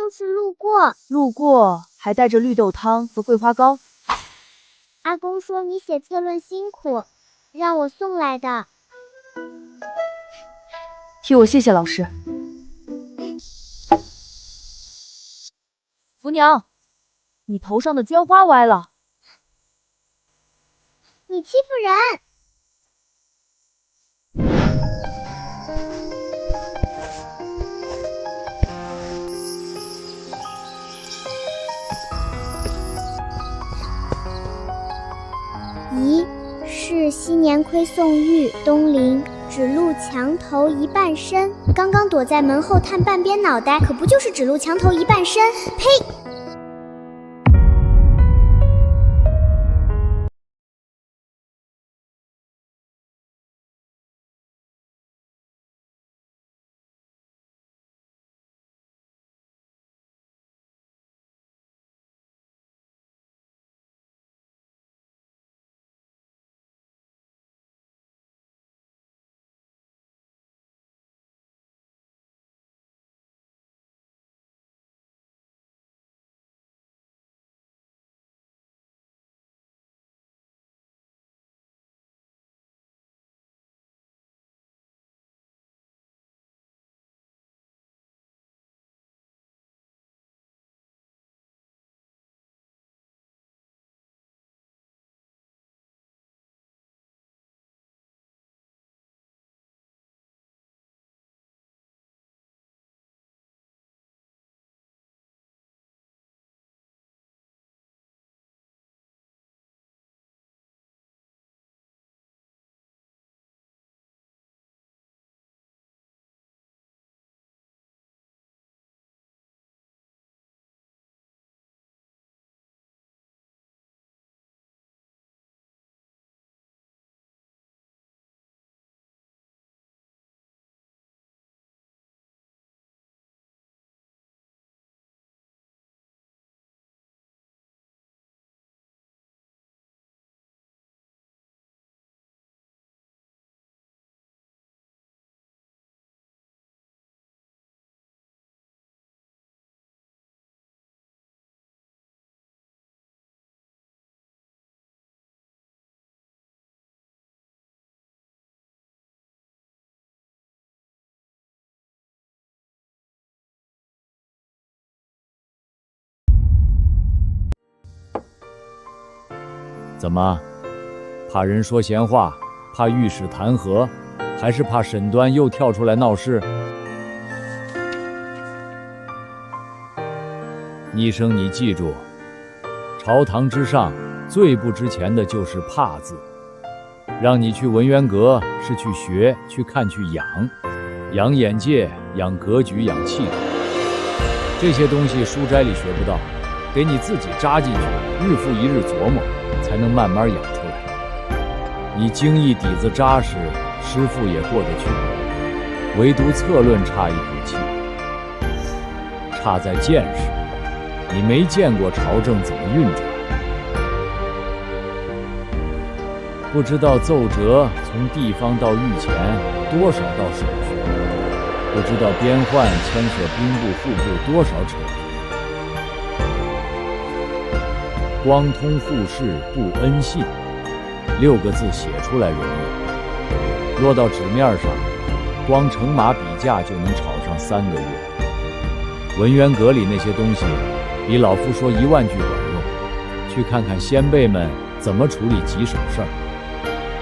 是路过，路过还带着绿豆汤和桂花糕。阿公说你写策论辛苦，让我送来的。替我谢谢老师。福娘，你头上的绢花歪了。你欺负人！仪是昔年亏宋玉东陵，只露墙头一半身。刚刚躲在门后探半边脑袋，可不就是只露墙头一半身？呸！怎么，怕人说闲话，怕御史弹劾，还是怕沈端又跳出来闹事？逆生，你记住，朝堂之上最不值钱的就是怕字。让你去文渊阁是去学、去看、去养眼界、养格局、养气度。这些东西书斋里学不到，得你自己扎进去，日复一日琢磨，才能慢慢养出来。你经义底子扎实，师傅也过得去，唯独策论差一口气，差在见识。你没见过朝政怎么运转，不知道奏折从地方到御前多少道手续，不知道边患牵涉兵部、户部多少扯皮。光通户事不恩信，6个字写出来容易，落到纸面上，光乘马比价就能吵上3个月。文渊阁里那些东西，比老夫说10000句管用。去看看先辈们怎么处理棘手事儿，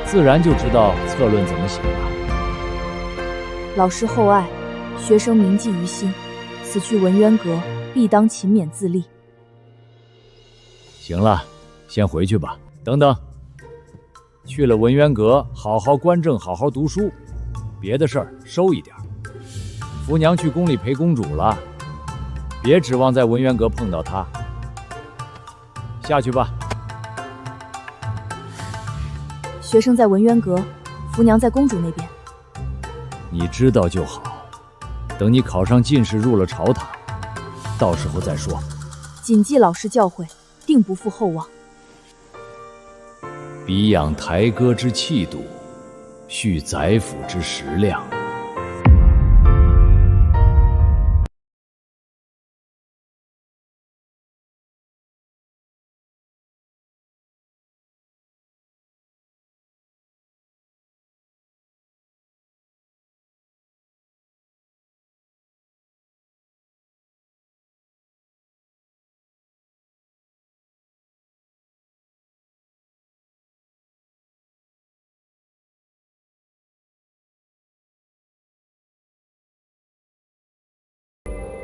自然就知道策论怎么写了。老师厚爱，学生铭记于心。此去文渊阁，必当勤勉自立。行了，先回去吧。等等，去了文渊阁，好好观政，好好读书，别的事儿收一点。福娘去宫里陪公主了，别指望在文渊阁碰到她。下去吧。学生在文渊阁，福娘在公主那边。你知道就好。等你考上进士，入了朝堂，到时候再说。谨记老师教诲，定不负厚望。彼养台歌之气度，蓄宰辅之食量。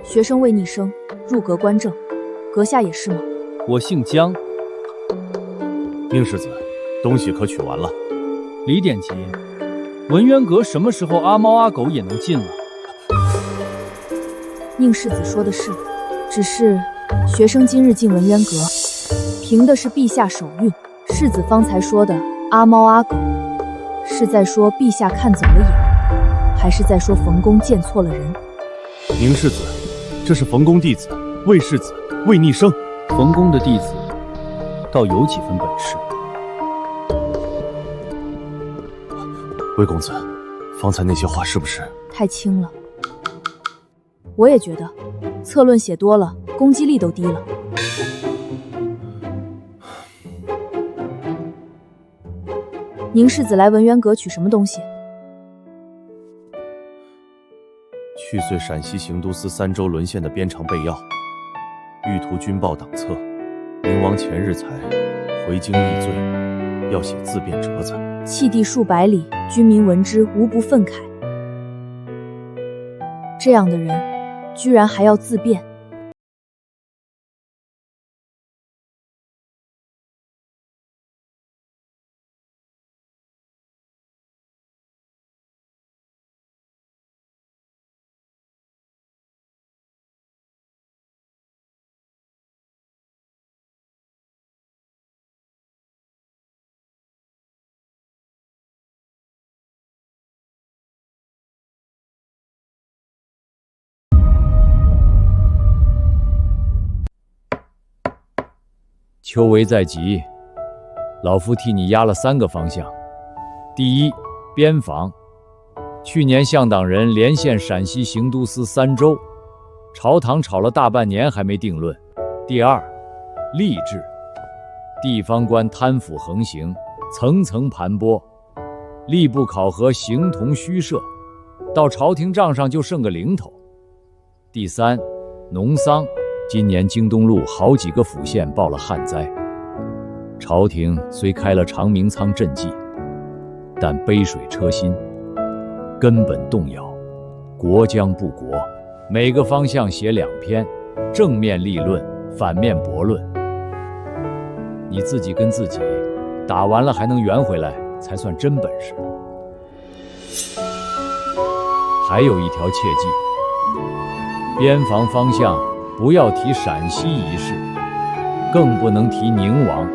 学生为逆生，入阁观政，阁下也是吗？我姓江。宁世子，东西可取完了？李典籍，文渊阁什么时候阿猫阿狗也能进了？宁世子说的是，只是学生今日进文渊阁，凭的是陛下手谕。世子方才说的阿猫阿狗，是在说陛下看走了眼，还是在说冯公见错了人？宁世子，这是冯公弟子魏世子魏逆生。冯公的弟子倒有几分本事。魏公子，方才那些话是不是太轻了？我也觉得，策论写多了，攻击力都低了。宁世子来文渊阁取什么东西？去遂陕西行都司3州沦陷的边长备要，欲图军报党册。宁王前日才回京议罪，要写自辩折子。弃地数百里，军民闻之无不愤慨。这样的人，居然还要自辩。秋闱在即，老夫替你压了3个方向。第一，边防。去年向党人连线陕西行都司3州，朝堂吵了大半年还没定论。第二，吏治。地方官贪腐横行，层层盘剥，吏部考核形同虚设，到朝廷账上就剩个零头。第三，农桑。今年京东路好几个府县报了旱灾，朝廷虽开了长明仓赈济，但杯水车薪，根本动摇，国将不国。每个方向写2篇，正面立论，反面驳论。你自己跟自己打完了还能圆回来，才算真本事。还有一条切记，边防方向不要提陕西一事，更不能提宁王。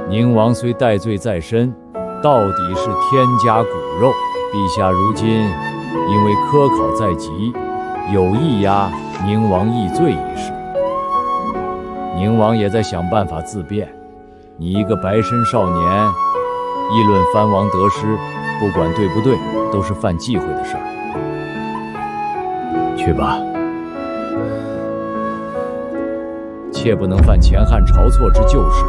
宁王虽戴罪在身，到底是天家骨肉。陛下如今因为科考在即，有意压宁王议罪一事。宁王也在想办法自辩。你一个白身少年，议论藩王得失，不管对不对，都是犯忌讳的事儿。去吧。切不能犯前汉晁错之旧事。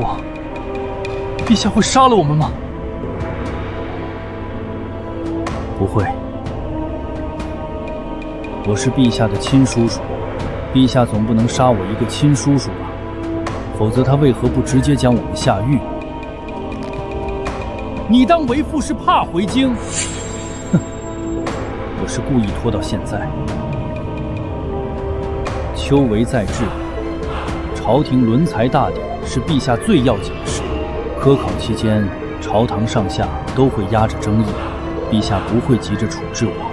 父王，陛下会杀了我们吗？不会，我是陛下的亲叔叔，陛下总不能杀我一个亲叔叔吧？否则他为何不直接将我们下狱？你当为父是怕回京？哼，我是故意拖到现在。秋闱在至，朝廷轮裁大典是陛下最要紧的事。科考期间，朝堂上下都会压着争议，陛下不会急着处置我。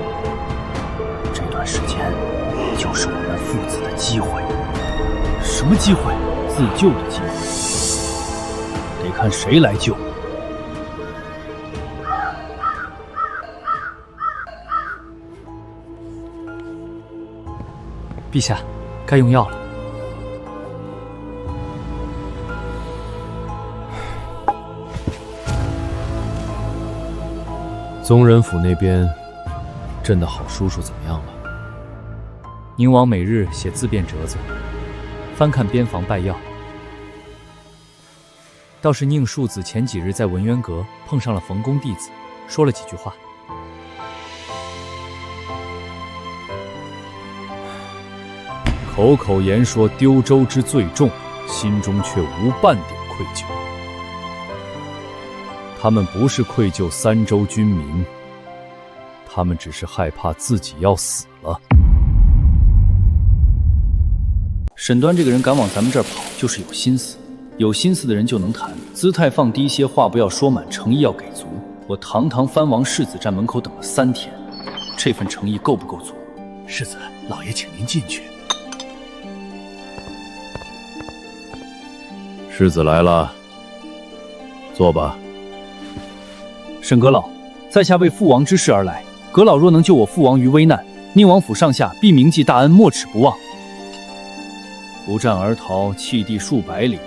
这段时间就是我们父子的机会。什么机会？自救的机会，得看谁来救。陛下，该用药了。宗人府那边，朕的好叔叔怎么样了？宁王每日写自辩折子，翻看边防拜药。倒是宁庶子前几日在文渊阁碰上了冯公弟子，说了几句话。口口言说丢州之罪重，心中却无半点愧疚。他们不是愧疚三州军民，他们只是害怕自己要死了。沈端这个人敢往咱们这儿跑，就是有心思。有心思的人就能谈，姿态放低些，话不要说满，诚意要给足。我堂堂藩王世子站门口等了3天，这份诚意够不够足？世子，老爷请您进去。世子来了，坐吧。沈阁老，在下为父王之事而来，阁老若能救我父王于危难，宁王府上下必铭记大恩，没齿不忘。不战而逃，弃地数百里，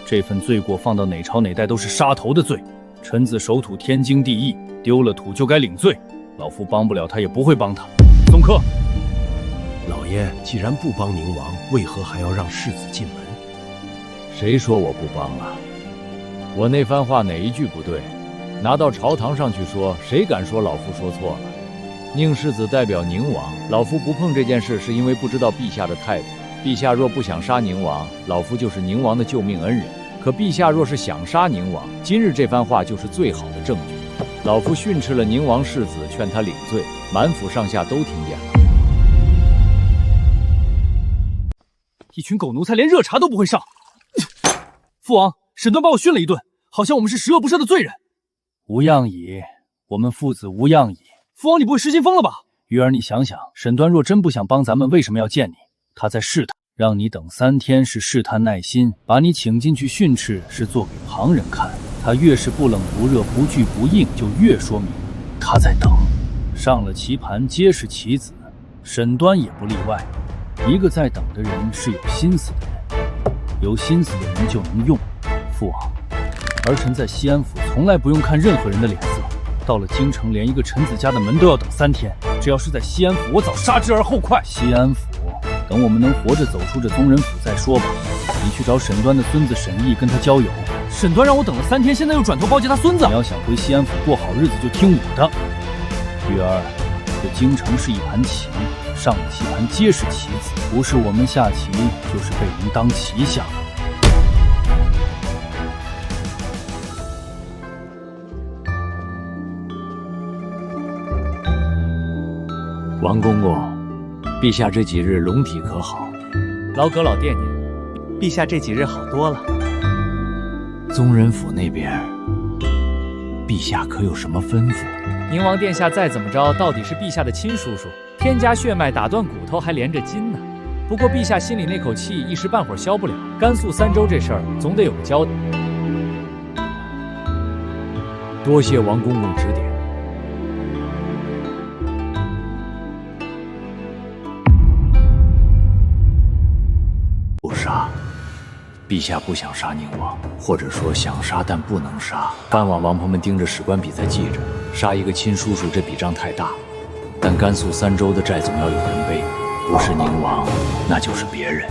这份罪过放到哪朝哪代都是杀头的罪。臣子守土天经地义，丢了土就该领罪。老夫帮不了他，也不会帮他。送客。老爷既然不帮宁王，为何还要让世子进门？谁说我不帮啊？我那番话哪一句不对？拿到朝堂上去说，谁敢说老夫说错了？宁世子代表宁王，老夫不碰这件事，是因为不知道陛下的态度。陛下若不想杀宁王，老夫就是宁王的救命恩人。可陛下若是想杀宁王，今日这番话就是最好的证据。老夫训斥了宁王世子，劝他领罪，满府上下都听见了。一群狗奴才，连热茶都不会上。父王，沈端把我训了一顿，好像我们是十恶不赦的罪人。无恙矣，我们父子无恙矣。父王，你不会失心疯了吧？鱼儿，你想想，沈端若真不想帮咱们，为什么要见你？他在试探，让你等3天是试探耐心，把你请进去训斥是做给旁人看。他越是不冷不热、不惧不应，就越说明他在等。上了棋盘皆是棋子，沈端也不例外。一个在等的人是有心思的人，有心思的人就能用。父王，儿臣在西安府从来不用看任何人的脸色，到了京城，连一个臣子家的门都要等3天。只要是在西安府，我早杀之而后快。西安府，等我们能活着走出这宗人府再说吧。你去找沈端的孙子沈毅，跟他交友。沈端让我等了3天，现在又转头包夹他孙子。你要想回西安府过好日子，就听我的。玉儿，这京城是一盘棋，上了棋盘皆是棋子，不是我们下棋，就是被人当棋下。王公公，陛下这几日龙体可好？劳阁老惦念。陛下这几日好多了。宗人府那边，陛下可有什么吩咐？宁王殿下再怎么着，到底是陛下的亲叔叔，天家血脉打断骨头还连着筋呢。不过陛下心里那口气一时半会儿消不了，甘肃3州这事儿总得有个交代。多谢王公公指点。不杀，陛下不想杀宁王，或者说想杀但不能杀。藩王王婆们盯着史官笔在记着，杀一个亲叔叔这笔账太大了。但甘肃3州的债总要有人背，不是宁王，那就是别人。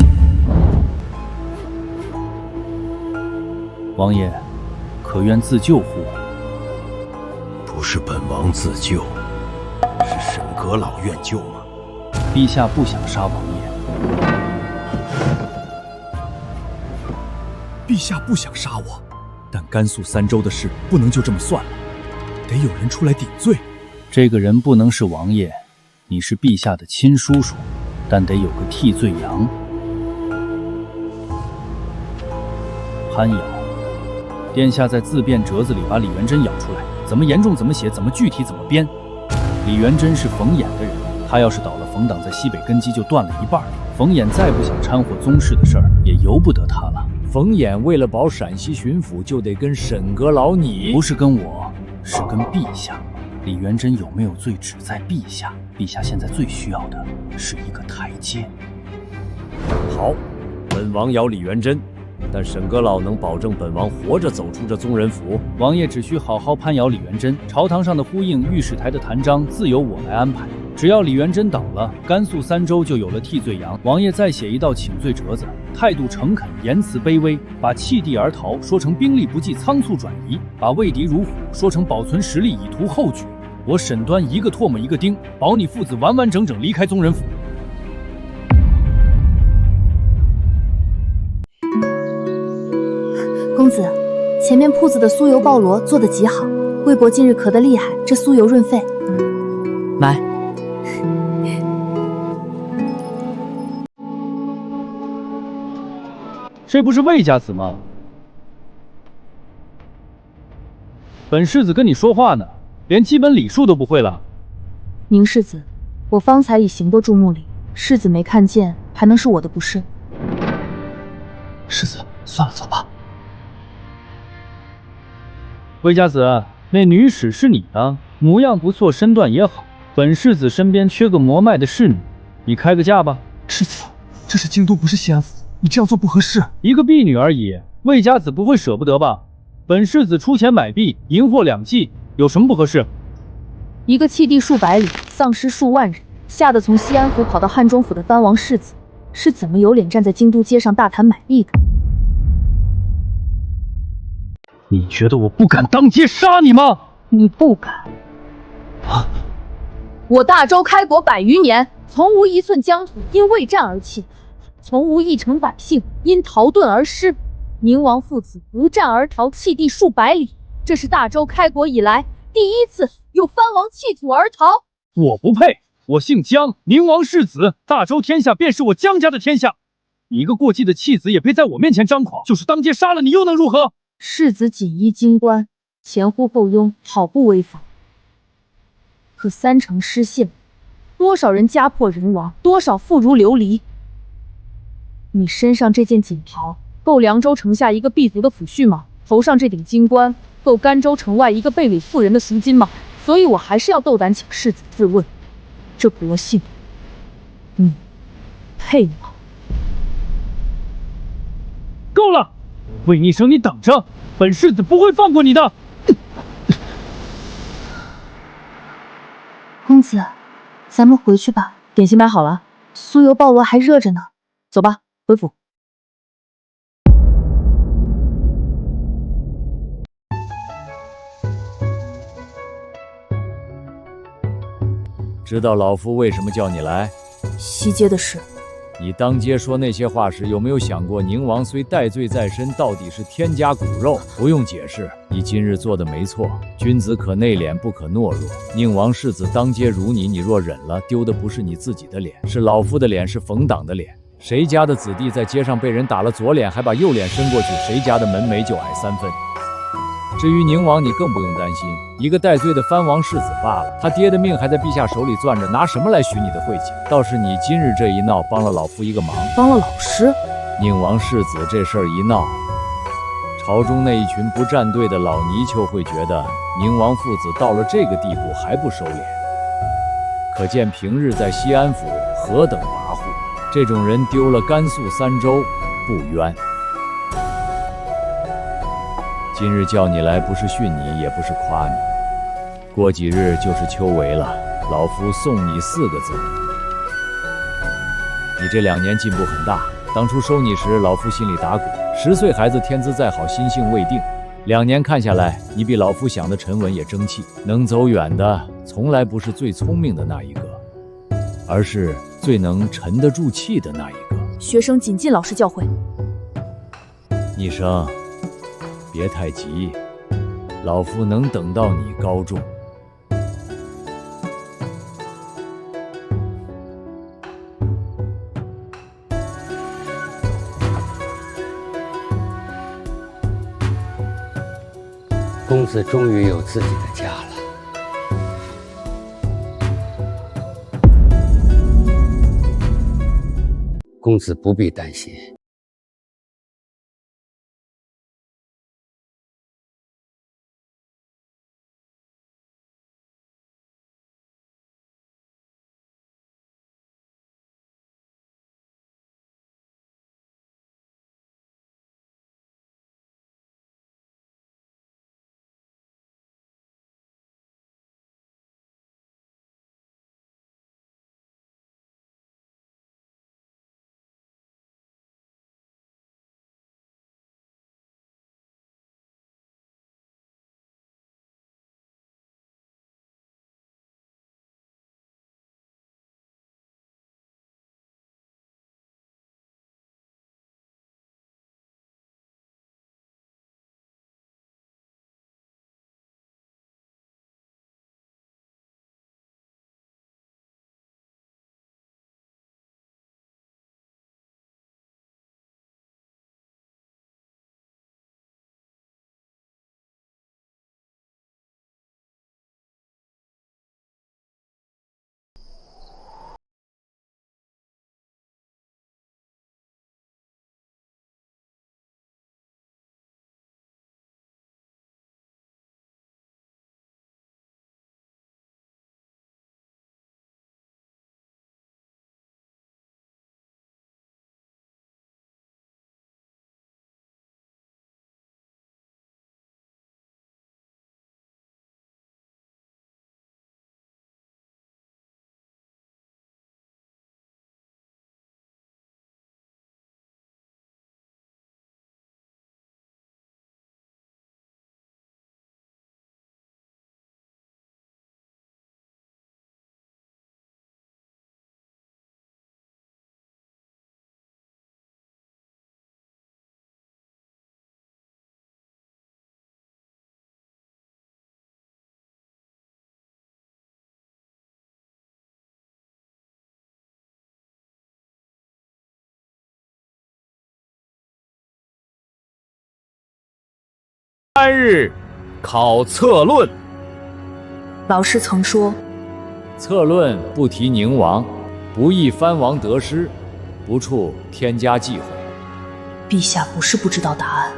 王爷，可愿自救乎？不是本王自救，是沈阁老愿救吗？陛下不想杀王爷。陛下不想杀我，但甘肃3州的事不能就这么算了，得有人出来顶罪。这个人不能是王爷，你是陛下的亲叔叔，但得有个替罪羊。潘瑶，殿下在自辩折子里把李元贞咬出来，怎么严重怎么写，怎么具体怎么编。李元贞是冯衍的人，他要是倒了冯党在西北根基就断了一半，冯衍再不想掺和宗室的事儿，也由不得他了。冯衍为了保陕西巡抚，就得跟沈阁老你，不是跟我，是跟陛下。李元贞有没有罪，只在陛下。陛下现在最需要的是一个台阶。好，本王咬李元贞，但沈阁老能保证本王活着走出这宗人府？王爷只需好好攀咬李元贞，朝堂上的呼应、御史台的弹章，自有我来安排。只要李元贞倒了，甘肃3州就有了替罪羊。王爷再写一道请罪折子，态度诚恳，言辞卑微，把弃地而逃说成兵力不济，仓促转移；把畏敌如虎说成保存实力，以图后举。我沈端一个唾沫一个钉，保你父子完完整整离开宗人府。公子，前面铺子的酥油鲍螺做得极好，魏伯近日咳得厉害，这酥油润肺。买。这不是魏家子吗？本世子跟你说话呢，连基本礼数都不会了。宁世子，我方才已行过注目礼，世子没看见，还能是我的不是？世子，算了，走吧。魏家子，那女使是你的，模样不错，身段也好。本世子身边缺个磨脉的侍女，你开个价吧。世子，这是京都，不是西安府，你这样做不合适。一个婢女而已，魏家子不会舍不得吧？本世子出钱买婢，银货2骑，有什么不合适？一个弃地数百里，丧尸数万人，吓得从西安府跑到汉中府的藩王世子，是怎么有脸站在京都街上大谈买婢的？你觉得我不敢当街杀你吗？你不敢。啊！我大周开国100余年，从无一寸疆土因未战而弃，从无一城百姓因逃遁而失。宁王父子不战而逃，弃地数百里，这是大周开国以来第一次有藩王弃土而逃。我不配，我姓姜，宁王世子，大周天下便是我姜家的天下。你一个过继的弃子也配在我面前张狂？就是当街杀了你又能如何？世子锦衣金冠，前呼后拥，好不威风。可3城失陷，多少人家破人亡，多少妇孺流离。你身上这件锦袍够凉州城下一个婢族的抚恤吗？头上这顶金冠够甘州城外一个被伪妇人的赎金吗？所以我还是要斗胆请世子自问，这国姓，你配吗？够了，魏逆生，你等着，本世子不会放过你的。公子，咱们回去吧。点心买好了，酥油鲍螺还热着呢。走吧，回府。知道老夫为什么叫你来？西街的事。你当街说那些话时，有没有想过宁王虽戴罪在身，到底是天家骨肉？不用解释，你今日做的没错。君子可内敛，不可懦弱。宁王世子当街辱你，你若忍了，丢的不是你自己的脸，是老夫的脸，是冯党的脸。谁家的子弟在街上被人打了左脸，还把右脸伸过去，谁家的门楣就矮3分。至于宁王，你更不用担心，一个戴罪的藩王世子罢了，他爹的命还在陛下手里攥着，拿什么来许你的晦气？倒是你今日这一闹，帮了老夫一个忙。帮了老师？宁王世子这事儿一闹，朝中那一群不站队的老泥鳅会觉得宁王父子到了这个地步还不收敛，可见平日在西安府何等跋扈。这种人丢了甘肃3州不冤。今日叫你来，不是训你，也不是夸你。过几日就是秋闱了，老夫送你4个字。你这2年进步很大，当初收你时，老夫心里打鼓， 10岁孩子天资再好，心性未定。2年看下来，你比老夫想的沉稳也争气。能走远的，从来不是最聪明的那一个，而是最能沉得住气的那一个。学生谨记老师教诲。逆生，别太急，老夫能等到你高中。公子终于有自己的家了。公子不必担心。3日考策论。老师曾说，策论不提宁王，不易藩王得失，不处添加忌讳。陛下不是不知道答案，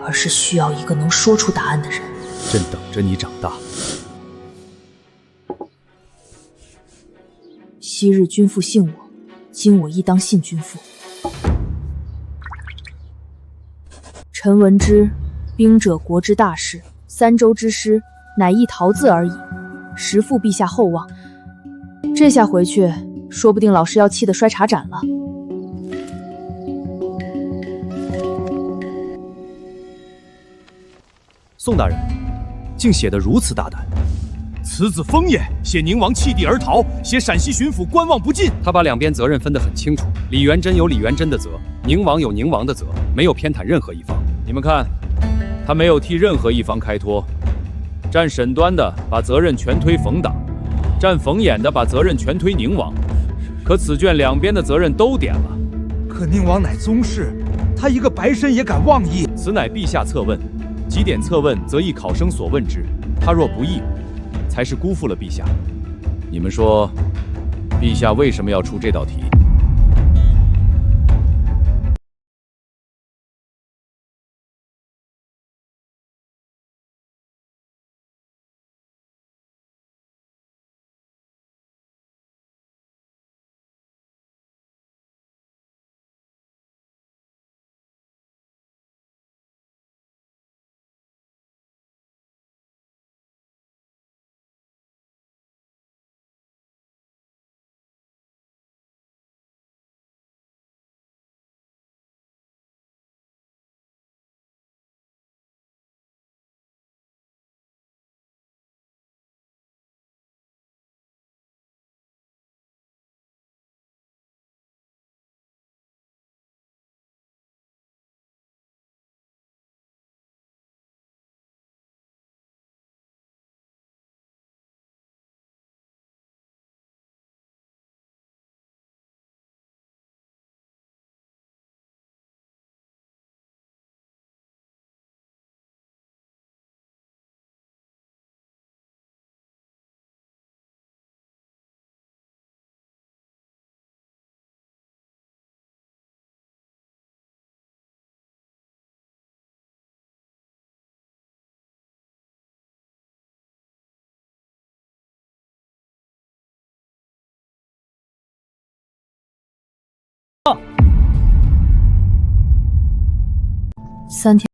而是需要一个能说出答案的人。朕等着你长大。昔日君父信我，今我亦当信君父。臣闻之，兵者国之大事，3州之师乃一桃字而已，实负陛下厚望。这下回去，说不定老师要气得摔茶盏了。宋大人，竟写得如此大胆！此子疯也，写宁王弃地而逃，写陕西巡抚观望不进。他把两边责任分得很清楚，李元贞有李元贞的责，宁王有宁王的责，没有偏袒任何一方。你们看，他没有替任何一方开脱，站沈端的把责任全推冯党，站冯衍的把责任全推宁王。可此卷两边的责任都点了。可宁王乃宗室，他一个白身也敢妄议？此乃陛下策问，几点策问，则依考生所问之。他若不议，才是辜负了陛下。你们说，陛下为什么要出这道题？ 3天。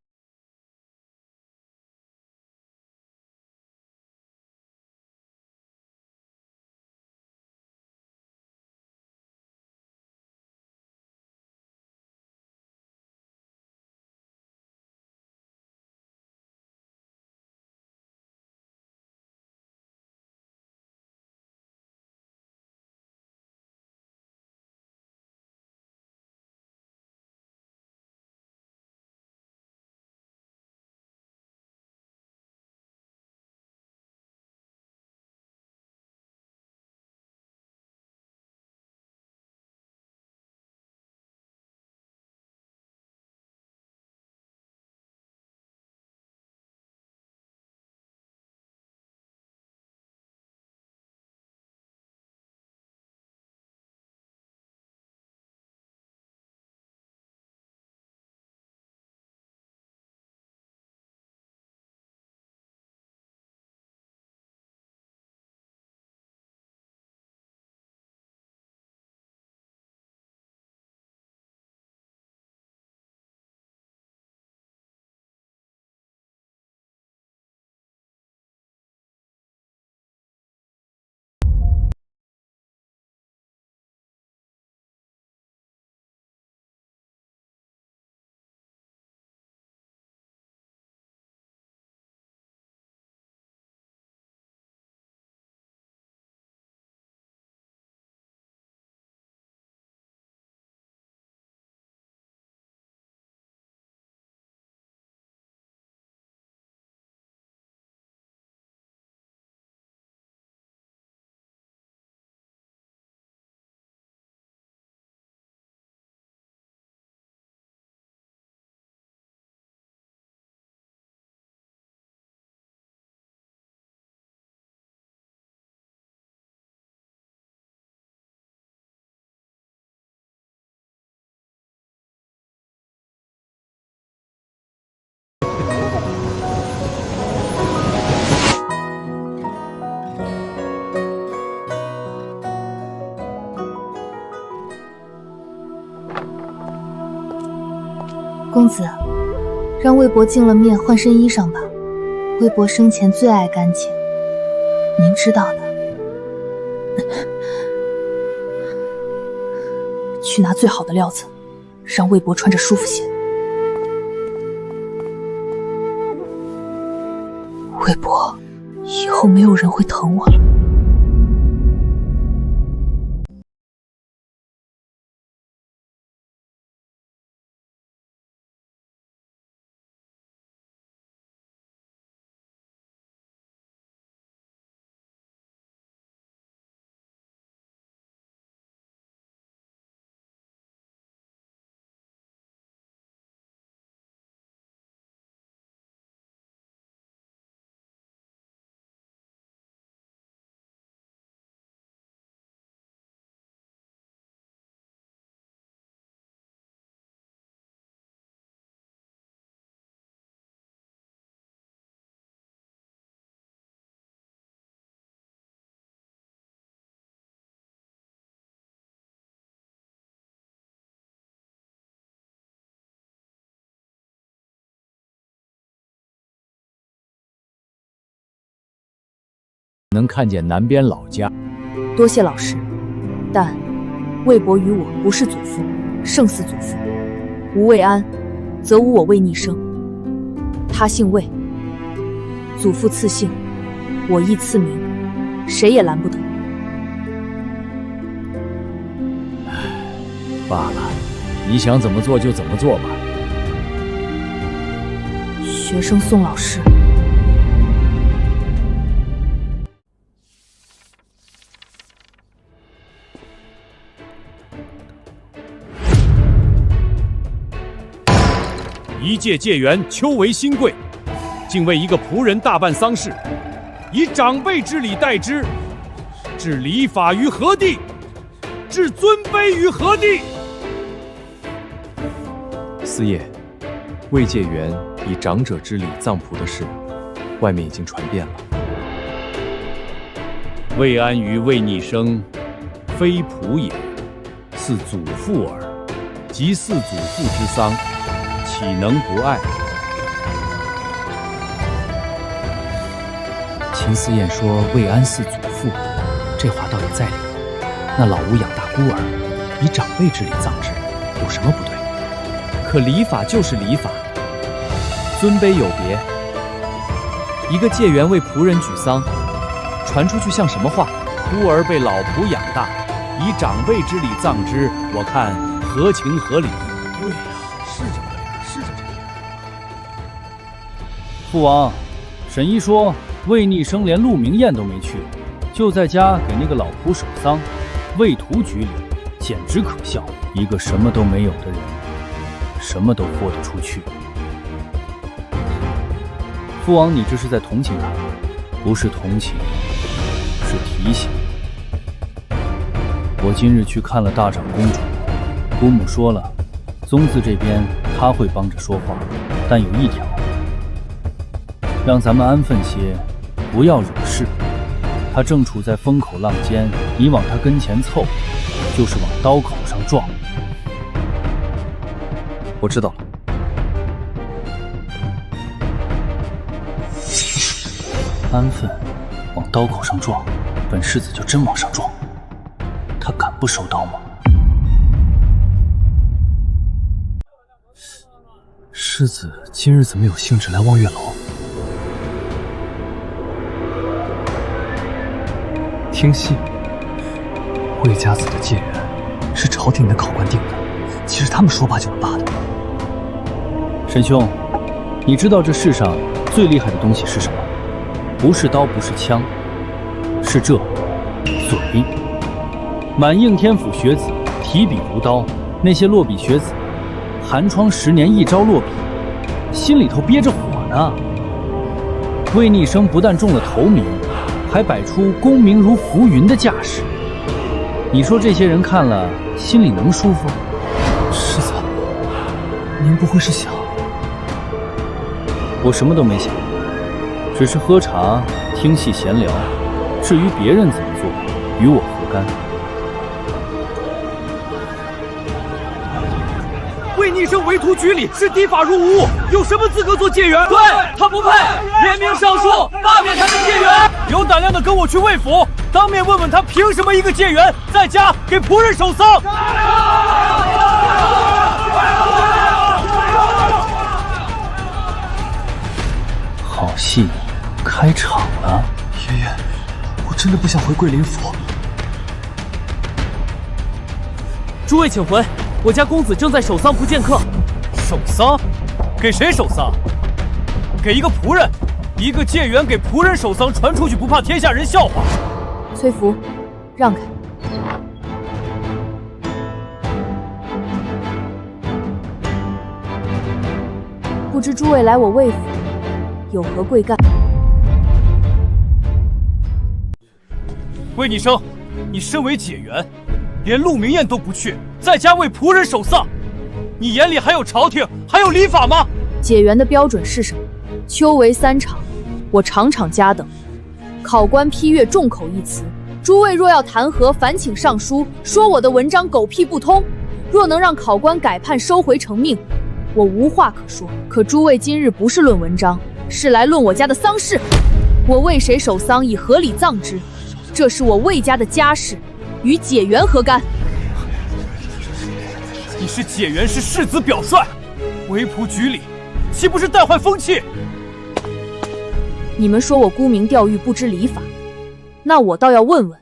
公子，让魏博净了面，换身衣裳吧。魏博生前最爱干净，您知道的。去拿最好的料子，让魏博穿着舒服些。魏博，以后没有人会疼我了。能看见南边老家。多谢老师，但魏博与我不是祖父，胜似祖父。无魏安，则无我魏逆生。他姓魏，祖父赐姓，我亦赐名，谁也拦不得。罢了，你想怎么做就怎么做吧。学生宋老师。一介介元，秋为新贵，竟为一个仆人大办丧事，以长辈之礼待之，置礼法于何地？置尊卑于何地？四爷，魏介元以长者之礼葬仆的事，外面已经传遍了。魏安与魏逆生，非仆也，似祖父耳。即似祖父之丧，岂能不爱？秦思燕说魏安嗣祖父，这话倒也在理。那老吴养大孤儿，以长辈之礼葬之，有什么不对？可礼法就是礼法，尊卑有别。一个解元为仆人举丧，传出去像什么话？孤儿被老仆养大，以长辈之礼葬之，我看合情合理。对呀，是这个理，是这个理。父王，沈一说魏逆生连陆明宴都没去，就在家给那个老仆守丧，为图举礼，简直可笑。一个什么都没有的人，什么都豁得出去。父王，你这是在同情他，不是同情，是提醒。我今日去看了大长公主，姑母说了，宗子这边他会帮着说话，但有一条，让咱们安分些，不要惹事。他正处在风口浪尖，你往他跟前凑，就是往刀口上撞。我知道了。安分，往刀口上撞，本世子就真往上撞。他敢不收刀吗？世子今日怎么有兴致来望月楼？听信，魏家子的解元是朝廷的考官定的，其实他们说罢就能罢的。沈兄，你知道这世上最厉害的东西是什么？不是刀，不是枪，是这嘴。满应天府学子提笔如刀，那些落笔学子寒窗10年一朝落笔，心里头憋着火呢。魏逆生不但中了头名，还摆出功名如浮云的架势。你说这些人看了心里能舒服？世子，您不会是想……我什么都没想，只是喝茶听戏闲聊。至于别人怎么做，与我何干？魏逆生为图举礼，是低法入伍，有什么资格做解元？对，他不配，联名上书，罢免他的解元。有胆量的跟我去魏府，当面问问他凭什么一个解元在家给仆人守丧。好戏开场了。爷爷，我真的不想回桂林府。诸位请回，我家公子正在守丧不见客。守丧？给谁守丧？给一个仆人，一个解元给仆人守丧，传出去不怕天下人笑话？崔福，让开。不知诸位来我魏府有何贵干？魏逆生，你身为解元，连陆明宴都不去，在家为仆人守丧，你眼里还有朝廷，还有礼法吗？解元的标准是什么？秋闱3场，我场场加等。考官批阅众口一词，诸位若要弹劾，烦请上书，说我的文章狗屁不通。若能让考官改判收回成命，我无话可说。可诸位今日不是论文章，是来论我家的丧事。我为谁守丧，以何礼葬之？这是我魏家的家事，与解元何干？你是解元，是世子表率，为仆举礼，岂不是带坏风气？你们说我沽名钓誉，不知礼法，那我倒要问问，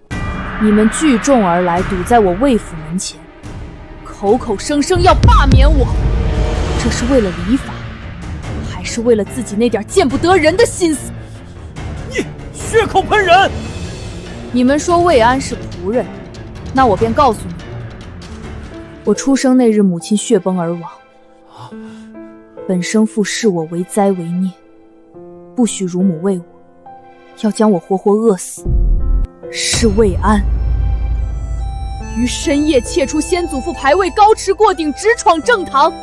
你们聚众而来，堵在我魏府门前，口口声声要罢免我，这是为了礼法，还是为了自己那点见不得人的心思？你血口喷人！你们说魏安是仆人，那我便告诉你们，我出生那日母亲血崩而亡，本生父视我为灾为孽，不许乳母喂我，要将我活活饿死。是魏安于深夜窃出先祖父牌位，高驰过顶，直闯正堂，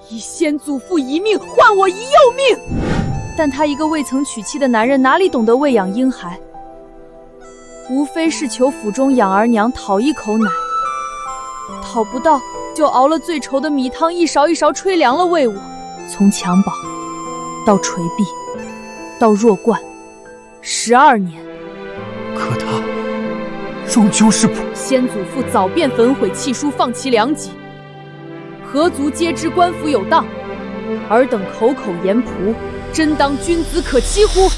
以先祖父一命换我一幼命。但他一个未曾娶妻的男人，哪里懂得喂养婴孩？无非是求府中养儿娘讨一口奶，讨不到就熬了最稠的米汤，一勺一勺吹凉了喂我。从襁褓到垂臂到弱冠，12年。可他终究是仆。先祖父早便焚毁契书，放其良籍，何族皆知官府有当，尔等口口言仆，真当君子可欺乎？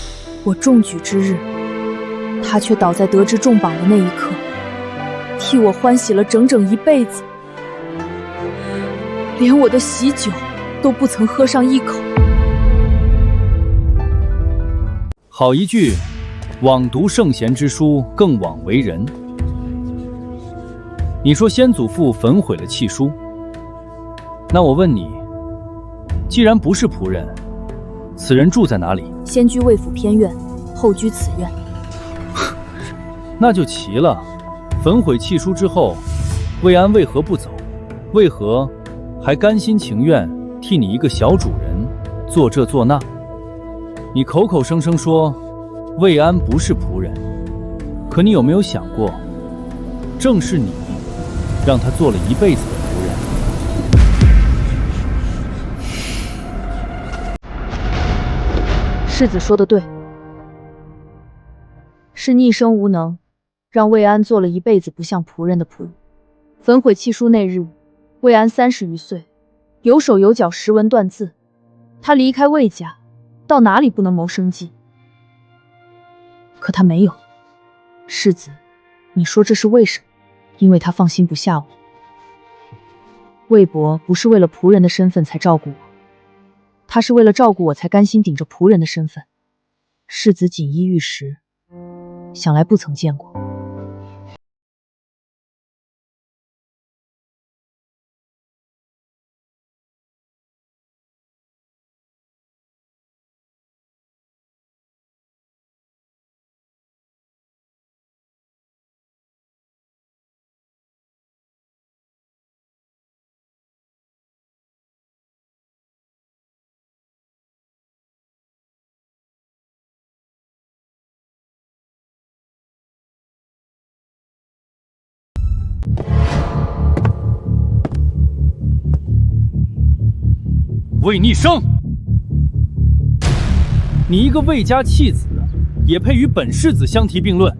我中举之日，他却倒在得知重榜的那一刻，替我欢喜了整整一辈子，连我的喜酒都不曾喝上一口。好一句枉读圣贤之书，更枉为人。你说先祖父焚毁了契书，那我问你，既然不是仆人，此人住在哪里？先居魏府偏院，后居此院。那就奇了，焚毁契书之后，魏安为何不走？为何还甘心情愿替你一个小主人做这做那？你口口声声说魏安不是仆人，可你有没有想过，正是你让他做了一辈子的仆人？世子说的对，是逆生无能，让魏安做了一辈子不像仆人的仆人。焚毁契书那日，魏安30余岁，有手有脚，识文断字。他离开魏家，到哪里不能谋生计？可他没有。世子，你说这是为什么？因为他放心不下我。魏伯不是为了仆人的身份才照顾我，他是为了照顾我才甘心顶着仆人的身份。世子锦衣玉食，想来不曾见过。魏逆生，你一个魏家弃子，也配与本世子相提并论？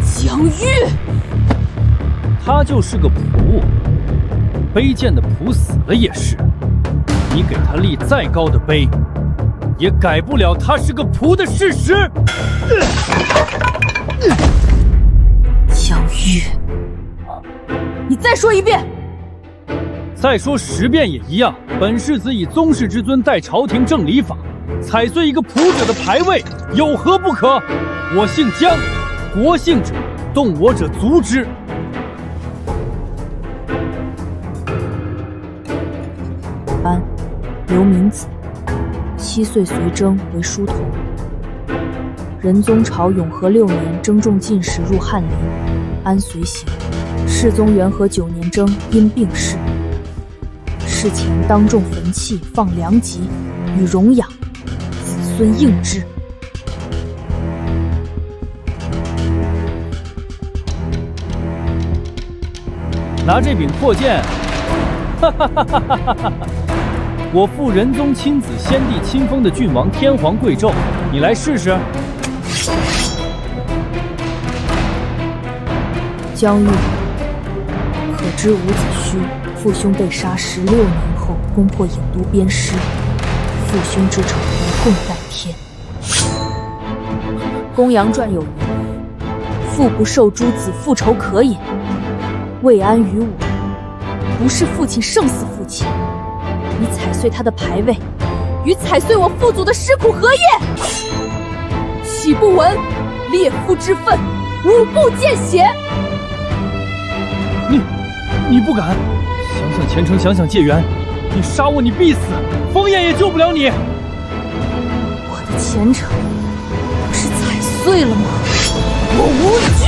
江玉，他就是个仆，卑贱的仆死了也是。你给他立再高的碑，也改不了他是个仆的事实。江玉，你再说一遍。再说10遍也一样。本世子以宗室之尊代朝廷正礼法，踩碎一个仆者的牌位，有何不可？我姓江，国姓者，动我者族之。安，刘明子，7岁随征为书童。仁宗朝永和6年征中进士入翰林，安随行。世宗元和9年征因病逝。事前当众焚契，放良籍，与荣养，子孙应之。拿这柄破剑，哈哈哈哈哈哈！我父仁宗亲子先帝亲封的郡王天皇贵胄，你来试试。江玉，可知伍子胥父兄被杀16年后，攻破郢都鞭尸，父兄之仇无共戴天。公羊传有云：父不受诛，子复仇可也。魏安于我，不是父亲胜似父亲。你踩碎他的牌位，与踩碎我父祖的尸骨何业？岂不闻烈夫之愤，无不见血？你不敢？想想前程，想想界缘，你杀我，你必死，封燕也救不了你。我的前程不是踩碎了吗？我无惧。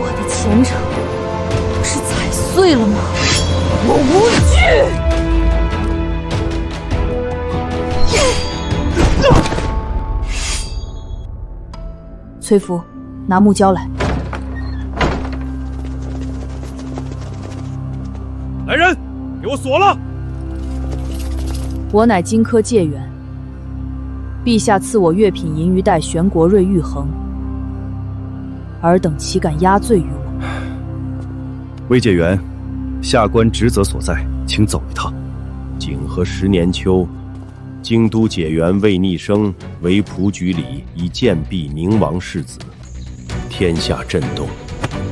我的前程不是踩碎了吗？我无惧。崔福，拿木胶来。来人，给我锁了！我乃荆轲介元，陛下赐我月品银鱼带玄国瑞玉衡，尔等岂敢压罪于我？魏介元，下官职责所在，请走一趟。景和10年秋，京都解元魏逆生为仆举礼，以建毙宁王世子，天下震动。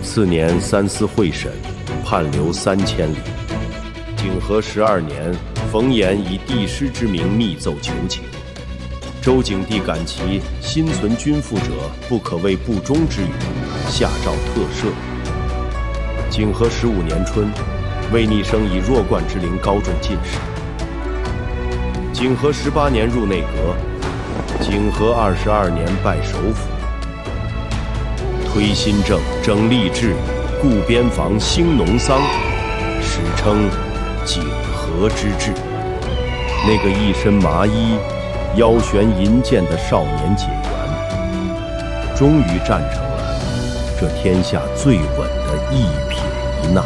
次年三司会审，判流3000里。景和12年，冯衍以帝师之名密奏求情，周景帝感其心存君父者，不可谓不忠之语，下诏特赦。景和15年春，魏逆生以弱冠之龄高中进士。景和18年入内阁，景和22年拜首辅，推新政，整吏治，固边防，兴农桑，史称景和之治。那个一身麻衣、腰悬银剑的少年解元，终于站成了这天下最稳的一撇一捺。